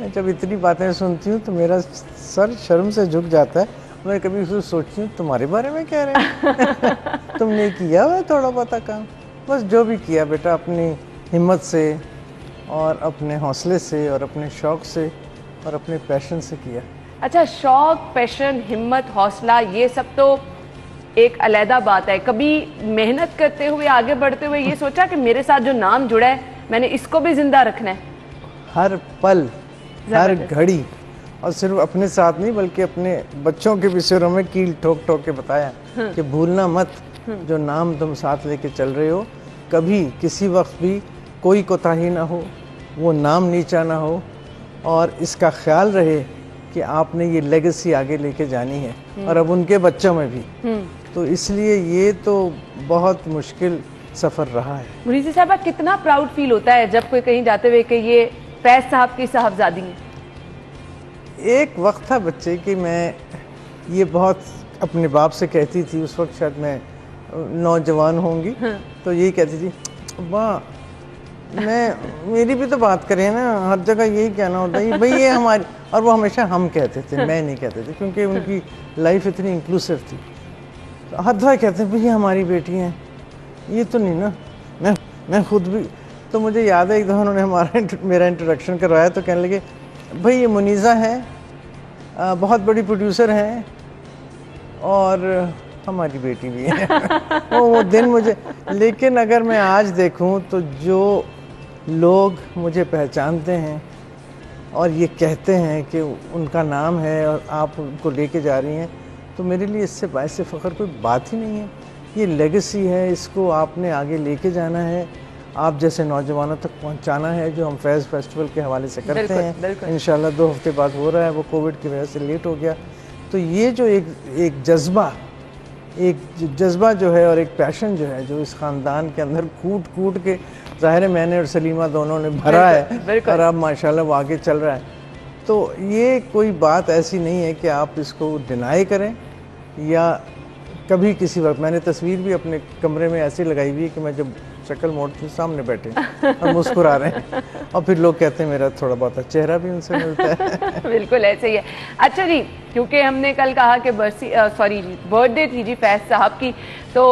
Speaker 6: मैं जब इतनी बातें सुनती हूँ तो मेरा सर शर्म से झुक जाता है। मैं कभी उसको सोचती हूँ तुम्हारे बारे में कह रहे हैं तुमने किया हुआ थोड़ा बहुत काम, बस जो भी किया बेटा अपनी हिम्मत से और अपने हौसले से और अपने शौक़ से और अपने पैशन से किया।
Speaker 1: अच्छा, शौक़, पैशन, हिम्मत, हौसला, ये सब तो एक अलहदा बात है। कभी मेहनत करते हुए, आगे बढ़ते हुए ये सोचा कि मेरे साथ जो नाम जुड़ा है मैंने इसको भी जिंदा रखना है?
Speaker 6: हर पल, हर घड़ी, और सिर्फ अपने साथ नहीं बल्कि अपने बच्चों के भी सिरों में कील ठोक ठोक के बताया कि भूलना मत जो नाम तुम साथ लेके चल रहे हो, कभी किसी वक्त भी कोई कोताही ना हो, वो नाम नीचा ना हो, और इसका ख्याल रहे कि आपने ये लेगेसी आगे लेके जानी है और अब उनके बच्चों में भी। तो इसलिए ये तो बहुत मुश्किल सफ़र रहा है।
Speaker 1: मुनीज़ा साहबा, कितना प्राउड फील होता है जब कोई कहीं जाते हुए कि ये फैज़ साहब की साहबजादी है?
Speaker 6: एक वक्त था बच्चे कि मैं ये बहुत अपने बाप से कहती थी, उस वक्त शायद मैं नौजवान होंगी, तो यही कहती थी वाह मेरी भी तो बात करें ना, हर जगह यही कहना होता है भाई ये हमारी, और वो हमेशा हम कहते थे, मैं नहीं कहते थे, क्योंकि उनकी लाइफ इतनी इंक्लूसिव थी। तो हर दफ़ा कहते हैं भाई ये हमारी बेटी हैं, ये तो नहीं ना, मैं खुद भी। तो मुझे याद है एक दफ़ा उन्होंने मेरा इंट्रोडक्शन करवाया तो कहने लगे भाई ये मुनीज़ा है, बहुत बड़ी प्रोड्यूसर हैं और हमारी बेटी भी है। वो दिन मुझे, लेकिन अगर मैं आज देखूं तो जो लोग मुझे पहचानते हैं और ये कहते हैं कि उनका नाम है और आप उनको लेके जा रही हैं, तो मेरे लिए इससे बायसे फ़ख्र कोई बात ही नहीं है। ये लेगेसी है, इसको आपने आगे लेके जाना है, आप जैसे नौजवानों तक पहुंचाना है, जो हम फैज़ फेस्टिवल के हवाले से करते हैं। इंशाल्लाह 2 हफ्ते बाद हो रहा है, वो कोविड की वजह से लेट हो गया। तो ये जो एक जज्बा जो है और एक पैशन जो है, जो इस ख़ानदान के अंदर कूट कूट के, ज़ाहिर है मैंने और सलीमा दोनों ने भरा है और अब माशाल्लाह वो आगे चल रहा है। तो ये कोई बात ऐसी नहीं है कि आप इसको डिनाई करें, या कभी किसी वक्त मैंने तस्वीर भी अपने कमरे में ऐसी लगाई हुई है कि मैं जब शक्ल मोड़ती हूँ सामने बैठे और मुस्कुरा रहे हैं, और फिर लोग कहते हैं मेरा थोड़ा बहुत चेहरा भी उनसे मिलता है।
Speaker 1: बिल्कुल ऐसे ही है। अच्छा जी, क्योंकि हमने कल कहा कि बर्थडे थी जी फैज़ साहब की, तो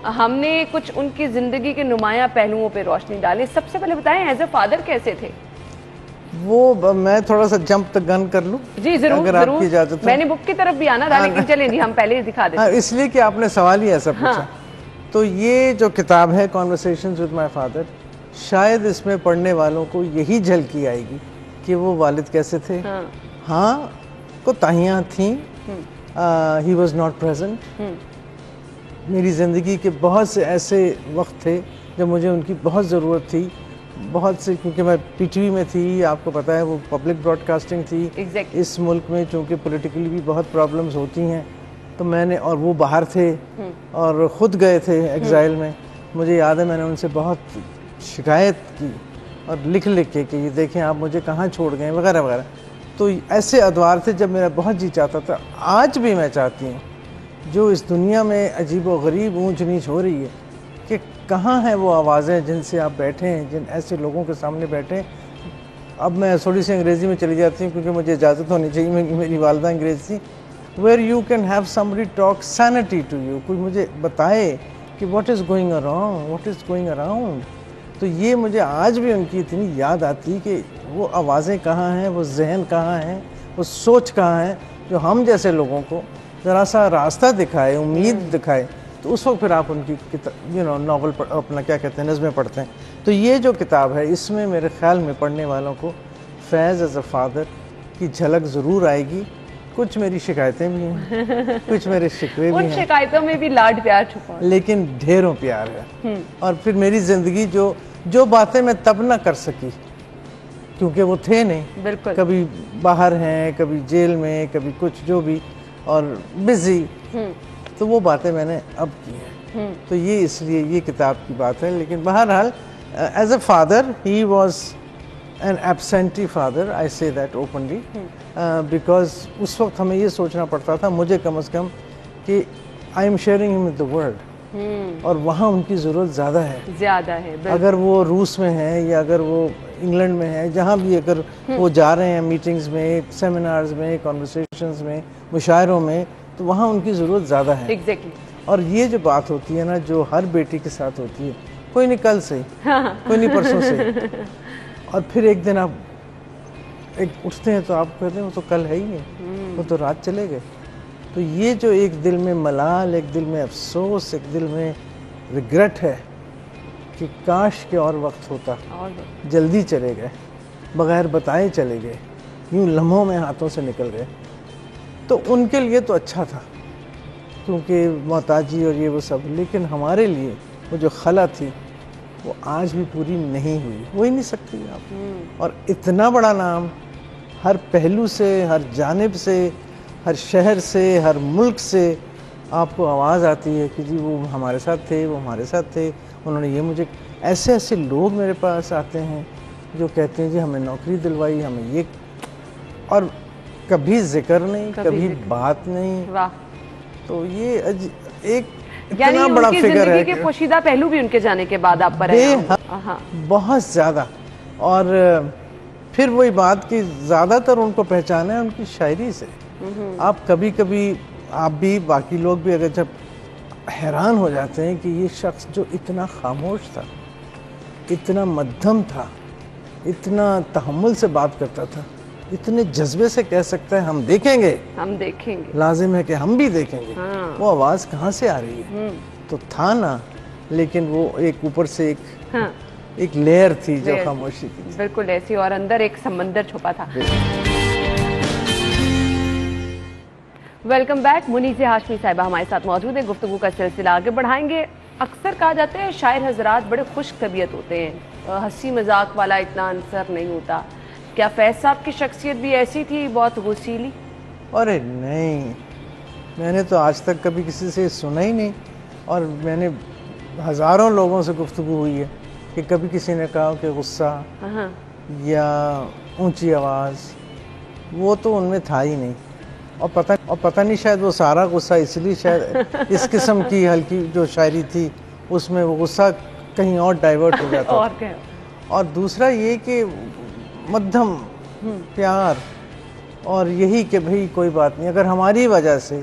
Speaker 1: हमने कुछ उनकी ज़िंदगी के नुमाया पहलुओं पर रोशनी डाली। सबसे पहले बताएं एज ए फादर कैसे थे
Speaker 6: वो? मैं थोड़ा सा जंप द गन कर लूं?
Speaker 1: जी जरूर,
Speaker 6: अगर आपकी इजाजत हो।
Speaker 1: मैंने बुक की तरफ भी आना था, लेकिन चलें जी हम पहले ही दिखा देते हैं।
Speaker 6: इसलिए कि आपने सवाल ही ऐसा पूछा। तो ये जो किताब है कॉन्वर्सेशंस विद माय फादर, शायद इसमें पढ़ने वालों को यही झलकी आएगी कि वो वालिद कैसे थे। हाँ कोताहियाँ थीं, ही वॉज नॉट प्रेजेंट। मेरी ज़िंदगी के बहुत से ऐसे वक्त थे जब मुझे उनकी बहुत ज़रूरत थी, बहुत से, क्योंकि मैं पीटीवी में थी, आपको पता है वो पब्लिक ब्रॉडकास्टिंग थी। इस मुल्क में चूँकि पॉलिटिकली भी बहुत प्रॉब्लम्स होती हैं, तो मैंने, और वो बाहर थे और ख़ुद गए थे एग्ज़ाइल में। मुझे याद है मैंने उनसे बहुत शिकायत की और लिख के कि ये देखें आप मुझे कहाँ छोड़ गए वगैरह वगैरह। तो ऐसे अदवार थे जब मेरा बहुत जी चाहता था। आज भी मैं चाहती हूँ, जो इस दुनिया में अजीब व गरीब ऊंच नीच हो रही है, कि कहाँ हैं वो आवाज़ें जिनसे आप बैठे हैं, जिन ऐसे लोगों के सामने बैठे हैं। अब मैं थोड़ी सी अंग्रेज़ी में चली जाती हूँ क्योंकि मुझे इजाज़त होनी चाहिए, मेरी वालदा अंग्रेज़ थी। Where you can have somebody talk sanity to you, कोई मुझे बताए कि what is going around, what is going around. तो ये मुझे आज भी उनकी इतनी याद आती कि वो आवाज़ें कहाँ हैं, वो जहन कहाँ हैं, वो सोच कहाँ है जो हम जैसे लोगों को ज़रा सा रास्ता दिखाए, उम्मीद दिखाए, तो उस वक्त फिर आप उनकी नॉवल अपना क्या कहते हैं, नज़में पढ़ते हैं। तो ये जो किताब है इसमें मेरे ख्याल में पढ़ने वालों को फैज़ एज़ अ फादर की झलक ज़रूर आएगी। कुछ मेरी शिकायतें भी हैं, कुछ मेरे शिकवे भी
Speaker 1: उन
Speaker 6: हैं,
Speaker 1: शिकायतों में भी लाड प्यार छुपा है।
Speaker 6: लेकिन ढेरों प्यार है। और फिर मेरी ज़िंदगी जो बातें मैं तब ना कर सकी क्योंकि वो थे नहीं,
Speaker 1: बिल्कुल।
Speaker 6: कभी बाहर हैं, कभी जेल में, कभी कुछ जो भी, और बिजी, तो वो बातें मैंने अब की हैं। तो ये इसलिए ये किताब की बात है। लेकिन बहरहाल as a father he was an absentee father, I say that openly, because उस वक्त हमें ये सोचना पड़ता था, मुझे कम से कम, कि I am sharing him with the world, और वहाँ उनकी ज़रूरत ज़्यादा है। अगर वो रूस में है या अगर वो इंग्लैंड में है, जहाँ भी अगर वो जा रहे हैं मीटिंग्स में, सेमिनार्स में, कॉन्वर्सेशंस में, मुशायरों में, तो वहाँ उनकी ज़रूरत ज़्यादा है।
Speaker 1: एग्जैक्टली।
Speaker 6: और ये जो बात होती है ना, जो हर बेटी के साथ होती है, कोई नहीं कल से, कोई नहीं परसों से, और फिर एक दिन आप एक उठते हैं तो आप कहते हैं वो तो कल है ही नहीं, वो तो रात चले गए। तो ये जो एक दिल में मलाल, एक दिल में अफसोस, एक दिल में रिग्रेट है कि काश के और वक्त होता, जल्दी चले गए, बगैर बताए चले गए, यूँ लम्हों में हाथों से निकल गए। तो उनके लिए तो अच्छा था क्योंकि मोहताजी और ये वो सब, लेकिन हमारे लिए वो जो खला थी वो आज भी पूरी नहीं हुई, हो ही नहीं सकती आप। और इतना बड़ा नाम, हर पहलू से, हर जानिब से, हर शहर से, हर मुल्क से आपको आवाज़ आती है कि जी वो हमारे साथ थे, वो हमारे साथ थे, उन्होंने ये मुझे, ऐसे ऐसे लोग मेरे पास आते हैं जो कहते हैं जी हमें नौकरी दिलवाई, हमें ये, और कभी जिक्र नहीं, कभी बात नहीं।
Speaker 1: वाह।
Speaker 6: तो ये एक
Speaker 1: यानी
Speaker 6: इतना बड़ा
Speaker 1: उनकी
Speaker 6: फिगर है
Speaker 1: जिंदगी के पोशीदा पहलू भी उनके जाने के बाद आप पर
Speaker 6: बहुत ज़्यादा। और फिर वही बात कि ज़्यादातर उनको पहचाना है उनकी शायरी से। आप कभी कभी आप भी, बाकी लोग भी, अगर जब हैरान हो जाते हैं कि ये शख्स जो इतना खामोश था, इतना मध्यम था, इतना तहम्मुल से बात करता था, इतने जज्बे से कह सकता है हम देखेंगे, लाजिम है कि हम भी देखेंगे, वो आवाज़ कहाँ से आ रही है। तो था ना, लेकिन वो एक ऊपर से एक लेयर थी जो खामोशी की,
Speaker 1: बिल्कुल ऐसी, और अंदर एक समंदर छुपा था। Welcome back. मुनीज़ हाशमी साहिबा हमारे साथ मौजूद है, गुफ्तगू का सिलसिला आगे बढ़ाएंगे। अक्सर कहा जाता है शायर हजरात बड़े खुश तबीयत होते हैं, हंसी मजाक वाला इतना आंसर नहीं होता। क्या फैज साहब की शख्सियत भी ऐसी थी, बहुत गुस्सीली?
Speaker 6: अरे नहीं, मैंने तो आज तक कभी किसी से सुना ही नहीं, और मैंने हज़ारों लोगों से गुफ्तगू हुई है कि कभी किसी ने कहा कि गुस्सा या ऊंची आवाज़, वो तो उनमें था ही नहीं। और पता नहीं, शायद वो सारा गुस्सा इसलिए, शायद इस किस्म की हल्की जो शायरी थी उसमें वो गुस्सा कहीं और डाइवर्ट हो जाता। और दूसरा ये कि मध्यम प्यार, और यही कि भाई कोई बात नहीं, अगर हमारी वजह से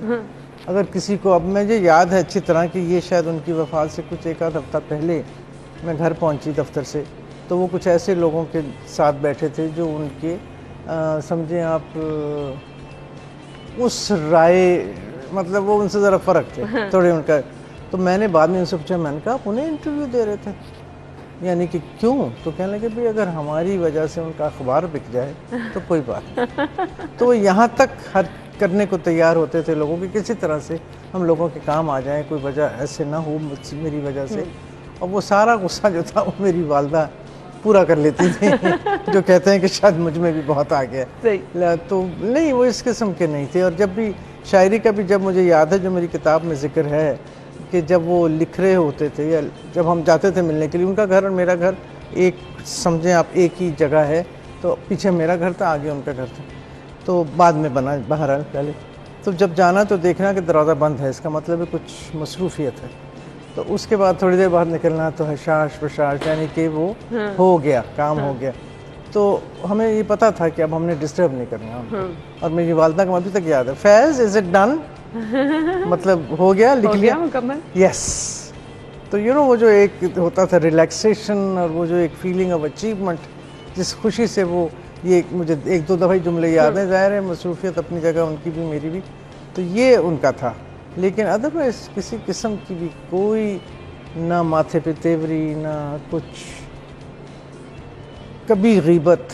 Speaker 6: अगर किसी को, अब मुझे याद है अच्छी तरह कि ये शायद उनकी वफ़ात से कुछ एक आध हफ्ता पहले मैं घर पहुंची दफ्तर से, तो वो कुछ ऐसे लोगों के साथ बैठे थे जो उनके समझें आप उस राय, मतलब वो उनसे ज़रा फ़र्क थे थोड़े उनका। तो मैंने बाद में उनसे पूछा, मैंने कहा आप उन्हें इंटरव्यू दे रहे थे, यानी कि क्यों? तो कहने लगे भाई अगर हमारी वजह से उनका अखबार बिक जाए तो कोई बात नहीं। तो वो यहाँ तक हर करने को तैयार होते थे लोगों की, किसी तरह से हम लोगों के काम आ जाएं, कोई वजह ऐसे ना हो मेरी वजह से। और वो सारा गुस्सा जो था वो मेरी वालदा पूरा कर लेती थी जो कहते हैं कि शायद मुझ में भी बहुत आ गया। तो नहीं, वो इस किस्म के नहीं थे। और जब भी शायरी का भी, जब मुझे याद है जो मेरी किताब में जिक्र है कि जब वो लिख रहे होते थे या जब हम जाते थे मिलने के लिए, उनका घर और मेरा घर एक, समझें आप एक ही जगह है, तो पीछे मेरा घर था, आगे उनका घर था, तो बाद में बना बहरहाल पहले। तो जब जाना तो देखना कि दरवाज़ा बंद है, इसका मतलब है कुछ मसरूफियत है। तो उसके बाद थोड़ी देर बाद निकलना तो हशाश प्रशाश, यानी कि वो हो गया, काम हो गया। तो हमें ये पता था कि अब हमने डिस्टर्ब नहीं करना। और मेरी वालदा को अभी तक याद है, फैज़ इज़ इट डन, मतलब हो गया, लिख लिया,
Speaker 1: मुकम्मल,
Speaker 6: यस। तो वो जो एक होता था रिलैक्सेशन, और वो जो एक फीलिंग ऑफ अचीवमेंट, जिस खुशी से वो ये मुझे एक दो दफ़ा जुमले याद हैं, ज़ाहिर है मसरूफियत अपनी जगह उनकी भी मेरी भी, तो ये उनका था। लेकिन अदरवाइज किसी किस्म की भी कोई ना माथे पे तेवरी, ना कुछ कभी गीबत।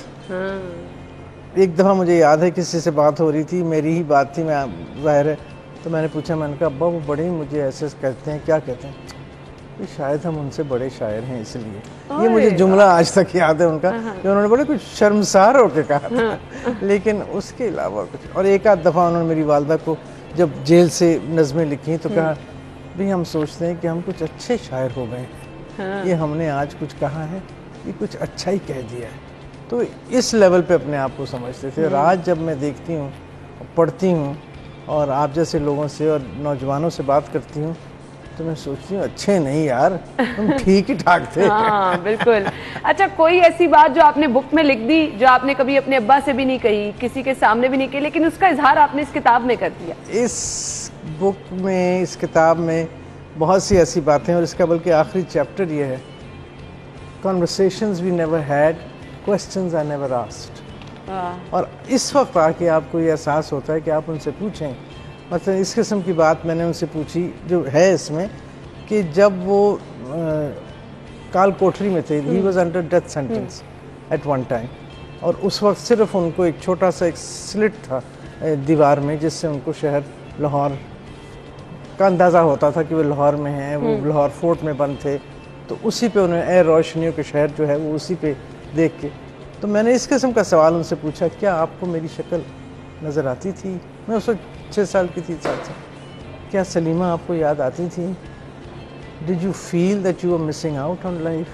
Speaker 6: एक दफ़ा मुझे याद है किसी से बात हो रही थी, मेरी ही बात थी, मैं ज़ाहिर है, तो मैंने पूछा, मैंने कहा अब्बा वो बड़े मुझे ऐसे कहते हैं, क्या कहते हैं? तो शायद हम उनसे बड़े शायर हैं इसलिए। ये मुझे जुमला आज तक याद है उनका, कि उन्होंने बड़े कुछ शर्मसार होकर कहा था। लेकिन उसके अलावा कुछ। और एक आध दफ़ा उन्होंने मेरी वालदा को जब जेल से नज़में लिखी तो कहा, भाई हम सोचते हैं कि हम कुछ अच्छे शायर हो गए हैं, ये हमने आज कुछ कहा है, ये कुछ अच्छा ही कह दिया है। तो इस लेवल पे अपने आप को समझते थे। और आज जब मैं देखती हूँ, पढ़ती हूँ और आप जैसे लोगों से और नौजवानों से बात करती हूँ, तो मैं सोचती हूँ अच्छे नहीं यार, तुम ठीक ही ठाक थे।
Speaker 1: हाँ बिल्कुल। अच्छा, कोई ऐसी बात जो आपने बुक में लिख दी, जो आपने कभी अपने अब्बा से भी नहीं कही, किसी के सामने भी नहीं की, लेकिन उसका इजहार आपने इस किताब में कर दिया?
Speaker 6: इस बुक में, इस किताब में बहुत सी ऐसी बातें, और इसका बल्कि आखिरी चैप्टर ये है, conversations we never had, questions I never asked. और इस वक्त आके आपको ये एहसास होता है कि आप उनसे पूछें। मतलब इस किस्म की बात मैंने उनसे पूछी जो है इसमें, कि जब वो काल कोठरी में थे, he was under death sentence at one time, और उस वक्त सिर्फ उनको एक छोटा सा एक स्लिट था दीवार में, जिससे उनको शहर लाहौर का अंदाज़ा होता था कि वो लाहौर में हैं, वो लाहौर फोर्ट में बंद थे। तो उसी पे उन्होंने ए रोशनियों के शहर जो है वो उसी पे देख के, तो मैंने इस किस्म का सवाल उनसे पूछा, क्या आपको मेरी शक्ल नज़र आती थी? मैं उस वक्त 6 साल की थी, 7 साल। क्या सलीमा आपको याद आती थी? Did you feel that you are missing out on life?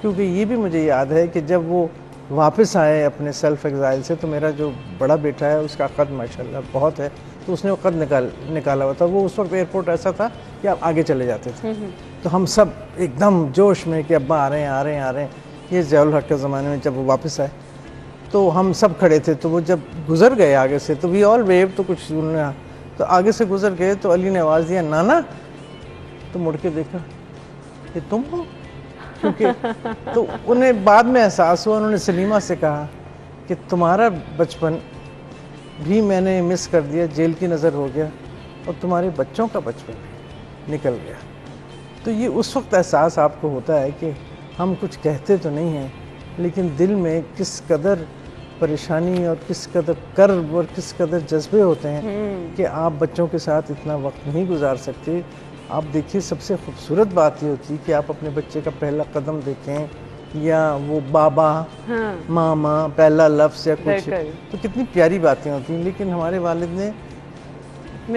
Speaker 6: क्योंकि ये भी मुझे याद है कि जब वो वापस आए अपने सेल्फ एग्जाइल से, तो मेरा जो बड़ा बेटा है उसका कद माशाल्लाह बहुत है, तो उसने वो कद निकाला हुआ था। वो उस वक्त एयरपोर्ट ऐसा था कि आप आगे चले जाते थे, तो हम सब एकदम जोश में कि अब्बा आ रहे हैं, आ रहे हैं, आ रहे हैं। ये ज़ियाउल हक के ज़माने में जब वो वापस आए तो हम सब खड़े थे, तो वो जब गुजर गए आगे से, तो वी ऑल वेव, तो कुछ उन्होंने, तो आगे से गुजर गए तो अली ने आवाज़ दिया, नाना। तो मुड़ के देखा, ये तुम हो? क्योंकि तो उन्हें बाद में एहसास हुआ, उन्होंने सलीमा से कहा कि तुम्हारा बचपन भी मैंने मिस कर दिया, जेल की नज़र हो गया, और तुम्हारे बच्चों का बचपन निकल गया। तो ये उस वक्त एहसास आपको होता है कि हम कुछ कहते तो नहीं हैं, लेकिन दिल में किस कदर परेशानी और किस कदर कर्ब और किस कदर जज्बे होते हैं कि आप बच्चों के साथ इतना वक्त नहीं गुजार सकते। आप देखिए, सबसे खूबसूरत बात ये होती है कि आप अपने बच्चे का पहला कदम देखें, या वो बाबा, मामा, पहला लफ्ज़ या कुछ, तो कितनी प्यारी बातें होती हैं। लेकिन हमारे वालिद ने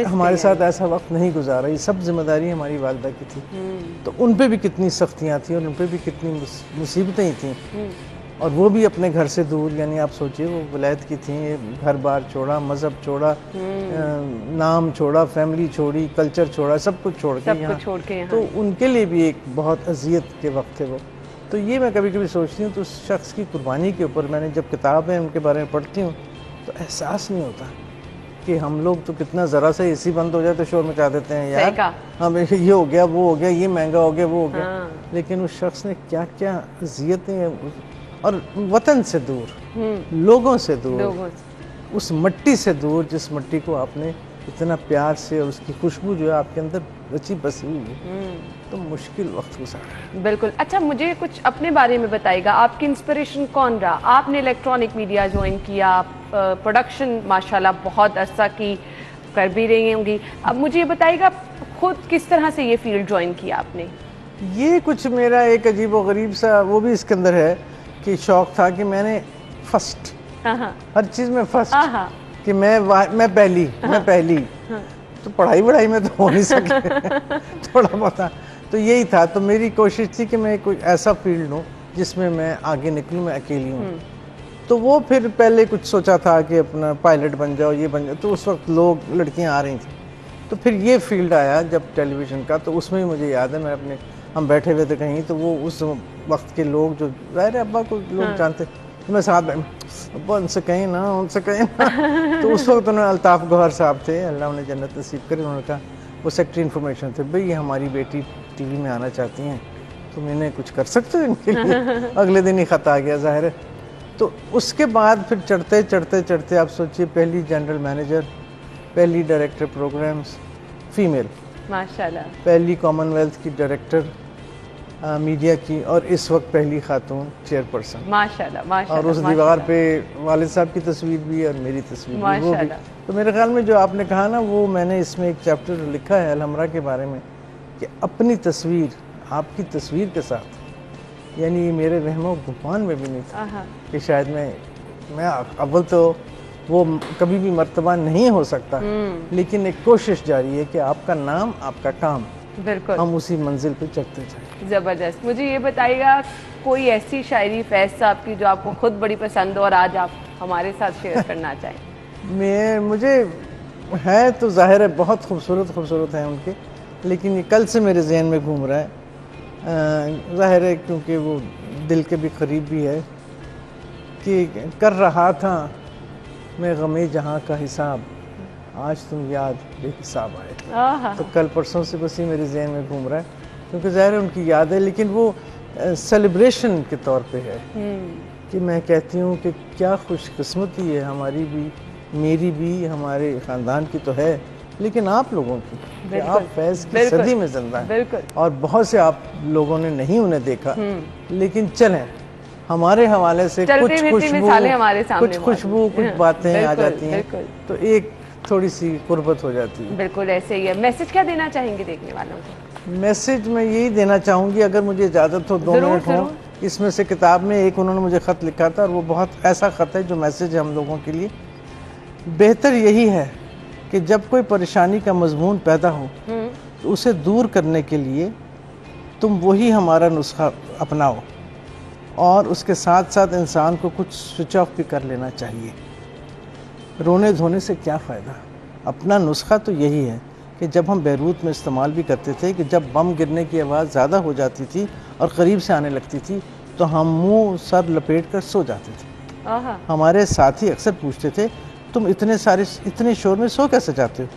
Speaker 6: हमारे साथ ऐसा वक्त नहीं गुजारा, ये सब जिम्मेदारी हमारी वालिदा की थी। तो उन पे भी कितनी सख्तियाँ थी और उन पे भी कितनी मुसीबतें थी, और वो भी अपने घर से दूर। यानी आप सोचिए, वो वलायत की थी, घर बार छोड़ा, मज़हब छोड़ा, नाम छोड़ा, फैमिली छोड़ी, कल्चर छोड़ा, सब कुछ छोड़ के यहाँ। तो उनके लिए भी एक बहुत अजियत के वक्त थे वो। तो ये मैं कभी कभी सोचती हूँ, तो उस शख्स की कुर्बानी के ऊपर मैंने जब किताबें उनके बारे में पढ़ती हूँ, तो एहसास नहीं होता कि हम लोग तो कितना ज़रा सा एसी बंद हो जाए तो शोर मचा देते हैं यार, हमें ये हो गया, वो हो गया, ये महंगा हो गया, वो हो गया। लेकिन उस शख्स ने क्या क्या अजियतें, और वतन से दूर, लोगों से दूर, उस मिट्टी से दूर जिस मिट्टी को आपने इतना प्यार से, और उसकी खुशबू जो है आपके अंदर रची बसी हुई है, तो मुश्किल वक्त गुजारा।
Speaker 1: बिल्कुल। अच्छा, मुझे कुछ अपने बारे में बताइएगा, आपकी इंस्पिरेशन कौन रहा? आपने इलेक्ट्रॉनिक मीडिया ज्वाइन किया, प्रोडक्शन माशाल्लाह बहुत अरसा की कर भी रही होंगी। अब मुझे ये बताइएगा, खुद किस तरह से ये फील्ड ज्वाइन किया आपने?
Speaker 6: ये कुछ मेरा एक अजीब व गरीब सा वो भी इसके अंदर है कि शौक था कि मैंने फर्स्ट, हर चीज़ में फर्स्ट, कि मैं पहली तो पढ़ाई वढ़ाई में तो हो नहीं सके थोड़ा बहुत, तो यही था। तो मेरी कोशिश थी कि मैं कोई ऐसा फील्ड लूँ जिसमें मैं आगे निकलूँ, मैं अकेली हूँ। तो वो फिर पहले कुछ सोचा था कि अपना पायलट बन जाओ, ये बन जाओ, तो उस वक्त लोग, लड़कियाँ आ रही थी। तो फिर ये फील्ड आया जब टेलीविज़न का, तो उसमें मुझे याद है, मैं अपने, हम बैठे हुए थे कहीं, तो वो उस वक्त के लोग जो ज़ाहिर है अब्बा को लोग जानते, तो मैं साथ में, अब्बा उनसे कहीं ना, उनसे कहीं ना। तो उस वक्त उन्होंने अल्ताफ़ गौहर साहब थे, अल्लाह उन्हें जन्नत नसीब करे, उन्होंने कहा, वो सेक्रेटरी इन्फॉर्मेशन थे, भाई ये हमारी बेटी टीवी में आना चाहती हैं, तो मैंने कुछ कर सकते हो इनके लिए? अगले दिन ही ख़त आ गया ज़ाहिर है। तो उसके बाद फिर चढ़ते चढ़ते चढ़ते आप सोचिए, पहली जनरल मैनेजर, पहली डायरेक्टर प्रोग्राम्स फीमेल,
Speaker 1: माशाल्लाह,
Speaker 6: पहली कॉमनवेल्थ की डायरेक्टर मीडिया की, और इस वक्त पहली खातून चेयरपर्सन।
Speaker 1: माशाल्लाह माशाल्लाह।
Speaker 6: और उस दीवार पे वालिद साहब की तस्वीर भी और मेरी तस्वीर भी, वो भी।
Speaker 1: माशाल्लाह।
Speaker 6: तो मेरे ख्याल में जो आपने कहा ना, वो मैंने इसमें एक चैप्टर लिखा है अलहमरा के बारे में, कि अपनी तस्वीर आपकी तस्वीर के साथ, यानी मेरे रहमो गुमान में भी नहीं था कि शायद मैं अव्वल तो वो कभी भी मर्तबा नहीं हो सकता, लेकिन एक कोशिश जारी है कि आपका नाम आपका काम,
Speaker 1: बिल्कुल
Speaker 6: हम उसी मंजिल पे चढ़ते जाएं।
Speaker 1: ज़बरदस्त। मुझे ये बताइएगा, कोई ऐसी शायरी फैज़ साहब की जो आपको खुद बड़ी पसंद हो और आज आप हमारे साथ शेयर करना चाहें?
Speaker 6: मुझे है तो जाहिर है बहुत खूबसूरत हैं उनके, लेकिन ये कल से मेरे जहन में घूम रहा है, जाहिर है क्योंकि वो दिल के भी करीब भी है, कि कर रहा था मैं गमे जहाँ का हिसाब, आज तुम याद बेहिसाब आए। तो कल परसों से बस ये मेरे जहन में घूम रहा है, क्योंकि ज़ाहिर है उनकी याद है, लेकिन वो सेलिब्रेशन के तौर पे है कि मैं कहती हूँ कि क्या खुशकिस्मती है हमारी भी, मेरी भी, हमारे ख़ानदान की तो है, लेकिन आप लोगों की, कि आप फैज़ की सदी में जिंदा हैं, और बहुत से आप लोगों ने नहीं उन्हें देखा, लेकिन चलें हमारे हवाले से कुछ खुशबू कुछ बातें आ जाती हैं, तो एक थोड़ी सी कुर्बत हो जाती है।
Speaker 1: बिल्कुल ऐसे ही है। मैसेज क्या देना चाहेंगे देखने वालों को?
Speaker 6: मैसेज मैं यही देना चाहूँगी, अगर मुझे इजाज़त हो 2 मिनट हो, इसमें से किताब में एक उन्होंने मुझे ख़त लिखा था, और वो बहुत ऐसा ख़त है जो मैसेज है हम लोगों के लिए। बेहतर यही है कि जब कोई परेशानी का मजमून पैदा हो तो उसे दूर करने के लिए तुम वही हमारा नुस्खा अपनाओ, और उसके साथ साथ इंसान को कुछ स्विच ऑफ भी कर लेना चाहिए। रोने धोने से क्या फ़ायदा? अपना नुस्खा तो यही है कि जब हम बैरूत में इस्तेमाल भी करते थे, कि जब बम गिरने की आवाज़ ज़्यादा हो जाती थी और करीब से आने लगती थी, तो हम मुंह सर लपेट कर सो जाते थे। हमारे साथी अक्सर पूछते थे, तुम इतने शोर में सो कैसे जाते हो?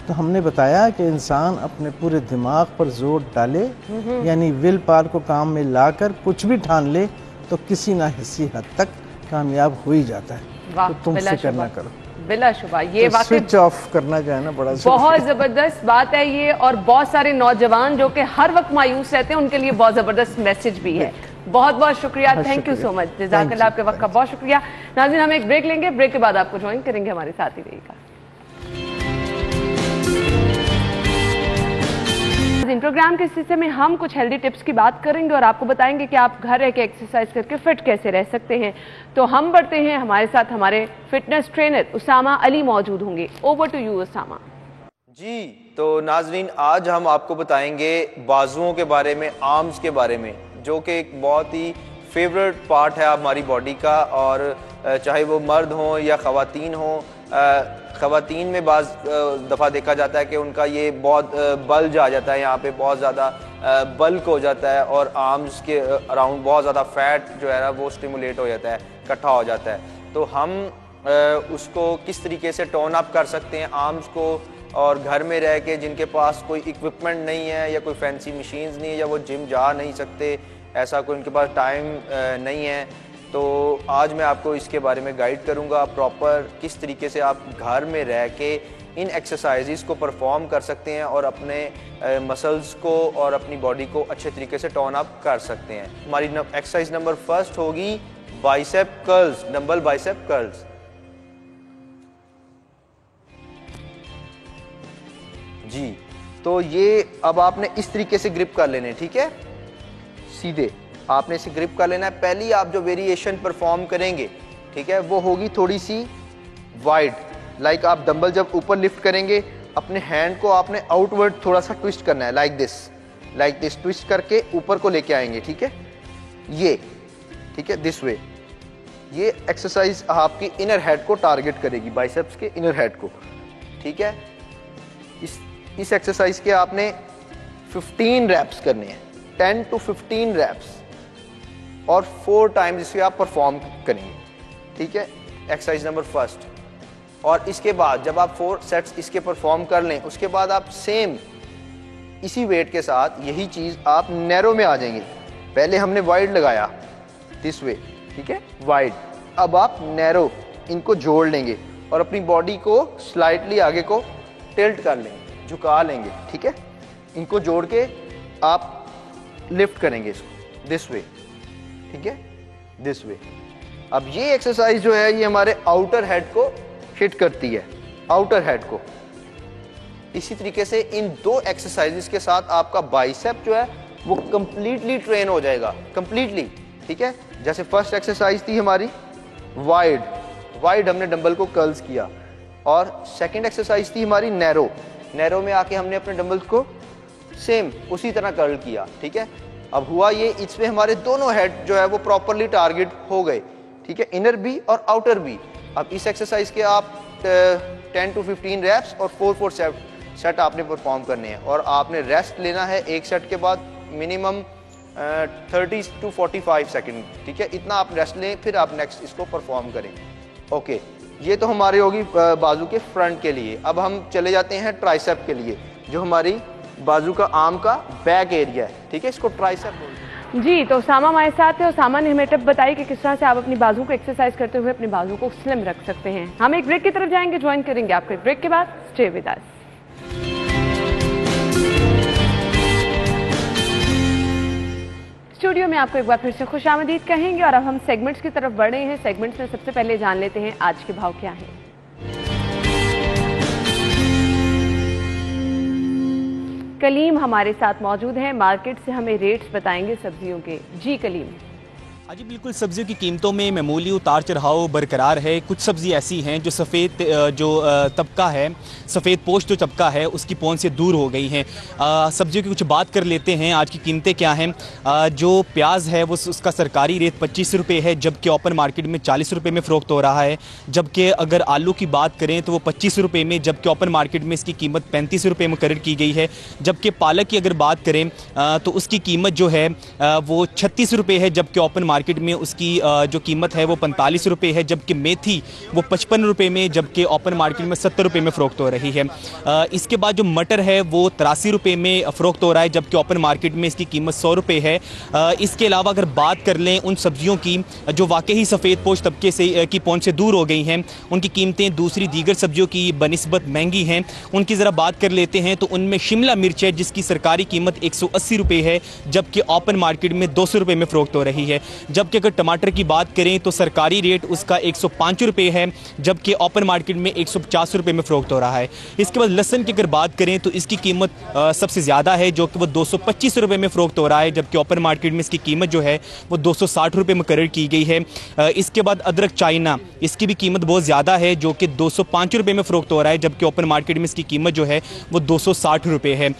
Speaker 6: तो हमने बताया कि इंसान अपने पूरे दिमाग पर जोर डाले, यानी विल पावर को काम में लाकर कुछ भी ठान ले, तो किसी ना किसी हद तक कामयाब हो ही जाता है। तो तुम फिक्र ना करो,
Speaker 1: बिला शुबा। ये
Speaker 6: तो स्विच ऑफ करना जो है ना, बड़ा
Speaker 1: बहुत जबरदस्त बात है ये, और बहुत सारे नौजवान जो कि हर वक्त मायूस रहते हैं, उनके लिए बहुत जबरदस्त मैसेज भी है। बहुत बहुत शुक्रिया, थैंक यू सो मच, जज़ाकल्लाह, आपके वक्त का बहुत शुक्रिया। नाज़रीन, हम एक ब्रेक लेंगे, ब्रेक के बाद आपको ज्वाइन करेंगे, हमारे साथ ही रहिएगा। प्रोग्राम के इस हिस्से में हम कुछ हेल्दी टिप्स की बात करेंगे और आपको बताएंगे कि आप घर रह के एक्सरसाइज करके फिट कैसे रह सकते हैं। तो हम बढ़ते हैं, हमारे साथ हमारे फिटनेस ट्रेनर उसामा अली मौजूद होंगे। ओवर टू यू उसामा
Speaker 7: जी। तो नाजरीन, आज हम आपको बताएंगे बाजुओं के बारे में, आर्म्स के बारे में, जो कि एक बहुत ही फेवरेट पार्ट है हमारी बॉडी का, और चाहे वो मर्द हों या ख़वातीन हों। ख़वातीन में बाज़ दफ़ा देखा जाता है कि उनका ये बहुत बल्ज आ जाता है, यहाँ पे बहुत ज़्यादा बल्क हो जाता है, और आर्म्स के अराउंड बहुत ज़्यादा फैट जो है ना वो स्टिमुलेट हो जाता है, इकट्ठा हो जाता है। तो हम उसको किस तरीके से टोन अप कर सकते हैं आर्म्स को, और घर में रह के जिनके पास कोई इक्विपमेंट नहीं है या कोई फैंसी मशीन्स नहीं है, या वो जिम जा नहीं सकते, ऐसा कोई उनके पास टाइम नहीं है, तो आज मैं आपको इसके बारे में गाइड करूंगा प्रॉपर किस तरीके से आप घर में रह के इन एक्सरसाइजेस को परफॉर्म कर सकते हैं और अपने मसल्स को और अपनी बॉडी को अच्छे तरीके से टोन अप कर सकते हैं। हमारी एक्सरसाइज नंबर फर्स्ट होगी bicep curls, dumbbell bicep curls. जी, तो ये अब आपने इस तरीके से ग्रिप कर लेने, ठीक है, सीधे आपने इसे ग्रिप कर लेना है। पहली आप जो वेरिएशन परफॉर्म करेंगे, ठीक है, वो होगी थोड़ी सी वाइड, लाइक आप डंबल जब ऊपर लिफ्ट करेंगे, अपने हैंड को आपने आउटवर्ड थोड़ा सा ट्विस्ट करना है, लाइक दिस ट्विस्ट करके ऊपर को लेके आएंगे, ठीक है, ये, ठीक है, दिस वे। ये एक्सरसाइज आपकी इनर हेड को टारगेट करेगी, बाइसेप्स के इनर हेड को, ठीक है। इस एक्सरसाइज के आपने 15 रैप्स करने हैं, 10 to 15 रैप्स, और 4 टाइम्स इसे आप परफॉर्म करेंगे, ठीक है, एक्सरसाइज नंबर फर्स्ट। और इसके बाद जब आप 4 सेट्स इसके परफॉर्म कर लें, उसके बाद आप सेम इसी वेट के साथ यही चीज़ आप नैरो में आ जाएंगे। पहले हमने वाइड लगाया दिस वे, ठीक है, वाइड, अब आप नैरो इनको जोड़ लेंगे और अपनी बॉडी को स्लाइटली आगे को टिल्ट कर लेंगे, झुका लेंगे, ठीक है। इनको जोड़ के आप लिफ्ट करेंगे इसको दिस वे, ठीक है, दिस वे। अब ये एक्सरसाइज जो है ये हमारे आउटर हेड को हिट करती है, आउटर हेड को। इसी तरीके से इन दो एक्सरसाइजेस के साथ आपका बाइसेप जो है वो कंप्लीटली ट्रेन हो जाएगा, कंप्लीटली, ठीक है। जैसे फर्स्ट एक्सरसाइज थी हमारी वाइड, वाइड हमने डंबल को कर्ल्स किया, और सेकंड एक्सरसाइज थी हमारी नैरो, नैरो में आके हमने अपने डंबल्स को सेम उसी तरह कर्ल किया, ठीक है। अब हुआ ये, इसमें हमारे दोनों हेड जो है वो प्रॉपरली टारगेट हो गए, ठीक है, इनर भी और आउटर भी। अब इस एक्सरसाइज के आप 10 to 15 रैप्स और 4 सेट आपने परफॉर्म करने हैं, और आपने रेस्ट लेना है एक सेट के बाद मिनिमम 30 to 45 सेकंड, ठीक है। इतना आप रेस्ट लें, फिर आप नेक्स्ट इसको परफॉर्म करें। ओके, ये तो हमारी होगी बाजू के फ्रंट के लिए। अब हम चले जाते हैं ट्राइसेप के लिए, जो हमारी बाजू का आर्म का बैक एरिया है, ठीक है, इसको ट्राइसेप बोलते हैं।
Speaker 1: जी, तो उसामा हमारे साथ है। उसामा ने हमें टिप बताई कि किस तरह से आप अपनी बाजू को एक्सरसाइज करते हुए अपनी बाजू को स्लिम रख सकते हैं। हम एक ब्रेक की तरफ जाएंगे, ज्वाइन करेंगे आपको ब्रेक के बाद। Stay with us. स्टूडियो में आपको एक बार फिर से खुशामदीद कहेंगे, और अब हम सेगमेंट्स की तरफ बढ़ रहे हैं। सेगमेंट्स में सबसे पहले जान लेते हैं आज के भाव क्या है। कलीम हमारे साथ मौजूद हैं, मार्केट से हमें रेट्स बताएंगे सब्जियों के। जी कलीम।
Speaker 8: जी बिल्कुल, सब्जियों की कीमतों में मामूली उतार चढ़ाव बरकरार है। कुछ सब्जी ऐसी हैं जो सफ़ेद तबका है, सफ़ेद पोश जो तबका है उसकी पहुंच से दूर हो गई हैं। सब्जियों की कुछ बात कर लेते हैं, आज की कीमतें क्या हैं। जो प्याज है वो उसका सरकारी रेट 25 रुपये है, जबकि ओपन मार्केट में 40 रुपये में फ़रोख्त हो रहा है। जबकि अगर आलू की बात करें तो वो 25 रुपये में, जबकि ओपन मार्केट में इसकी कीमत 35 रुपये मुकर्रर की गई है। जबकि पालक की अगर बात करें तो उसकी कीमत जो है वो 36 रुपये है, जबकि ओपन मार्केट में उसकी जो कीमत है वो 45 रुपये है। जबकि मेथी वो 55 रुपये में, जबकि ओपन मार्केट में 70 रुपये में फ़रोख्त हो रही है। इसके बाद जो मटर है वो 83 रुपये में फ़रोख्त हो रहा है, जबकि ओपन मार्केट में इसकी कीमत 100 रुपये है। इसके अलावा अगर बात कर लें उन सब्जियों की जो वाकई सफ़ेद पोश तबके से की पहुँच से दूर हो गई हैं, उनकी कीमतें दूसरी दीगर सब्जियों की बनिस्बत महंगी हैं। उनकी ज़रा बात कर लेते हैं तो उनमें शिमला मिर्च है जिसकी सरकारी कीमत 180 रुपये है, जबकि ओपन मार्केट में 200 रुपये में फ़रोख्त हो रही है। जबकि अगर टमाटर की बात करें तो सरकारी रेट उसका 105 रुपये है, जबकि ओपन मार्केट में 150 रुपये में फ़रोख्त हो रहा है। इसके बाद लहसुन की अगर बात करें तो इसकी कीमत सबसे ज़्यादा है, जो कि वो 225 रुपये में फ़रोख्त हो रहा है, जबकि ओपन मार्केट में इसकी कीमत जो है वो 260 रुपये मुकर्रर की गई है। इसके बाद अदरक चाइना, इसकी भी कीमत बहुत ज़्यादा है, जो कि 205 रुपये में फ़रोख्त हो रहा है, जबकि ओपन मार्केट में इसकी कीमत जो है वो 260 रुपये है।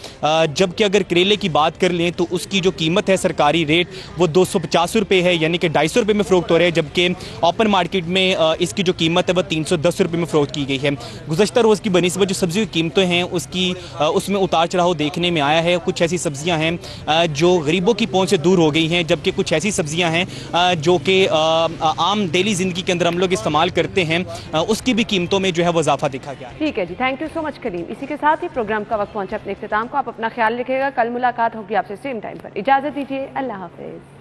Speaker 8: जबकि अगर करेले की बात कर लें तो उसकी जो कीमत है सरकारी रेट वो 250 रुपये है, यानी कि 250 रुपये में फ़रोख्त हो रहे हैं, जबकि ओपन मार्केट में इसकी जो कीमत है वह 310 रुपये में फ़रोख्त की गई है। गुज़श्ता रोज़ की बनिस्बत जो सब्ज़ियों की कीमतें हैं उसमें उतार चढ़ाव देखने में आया है। कुछ ऐसी सब्ज़ियाँ हैं जो गरीबों की पहुँच से दूर हो गई हैं, जबकि कुछ ऐसी सब्ज़ियाँ हैं जो कि आम डेली ज़िंदगी के अंदर हम लोग इस्तेमाल करते हैं, उसकी भी कीमतों में जो है वो इजाफा देखा गया है।
Speaker 1: ठीक है जी, थैंक यू सो मच करीम। इसी के साथ ही प्रोग्राम का वक्त पहुंचा अपने इख्तिताम को। आप अपना ख्याल रखिएगा, कल मुलाकात होगी आपसे सेम टाइम पर। इजाज़त दीजिए, अल्लाह हाफिज़।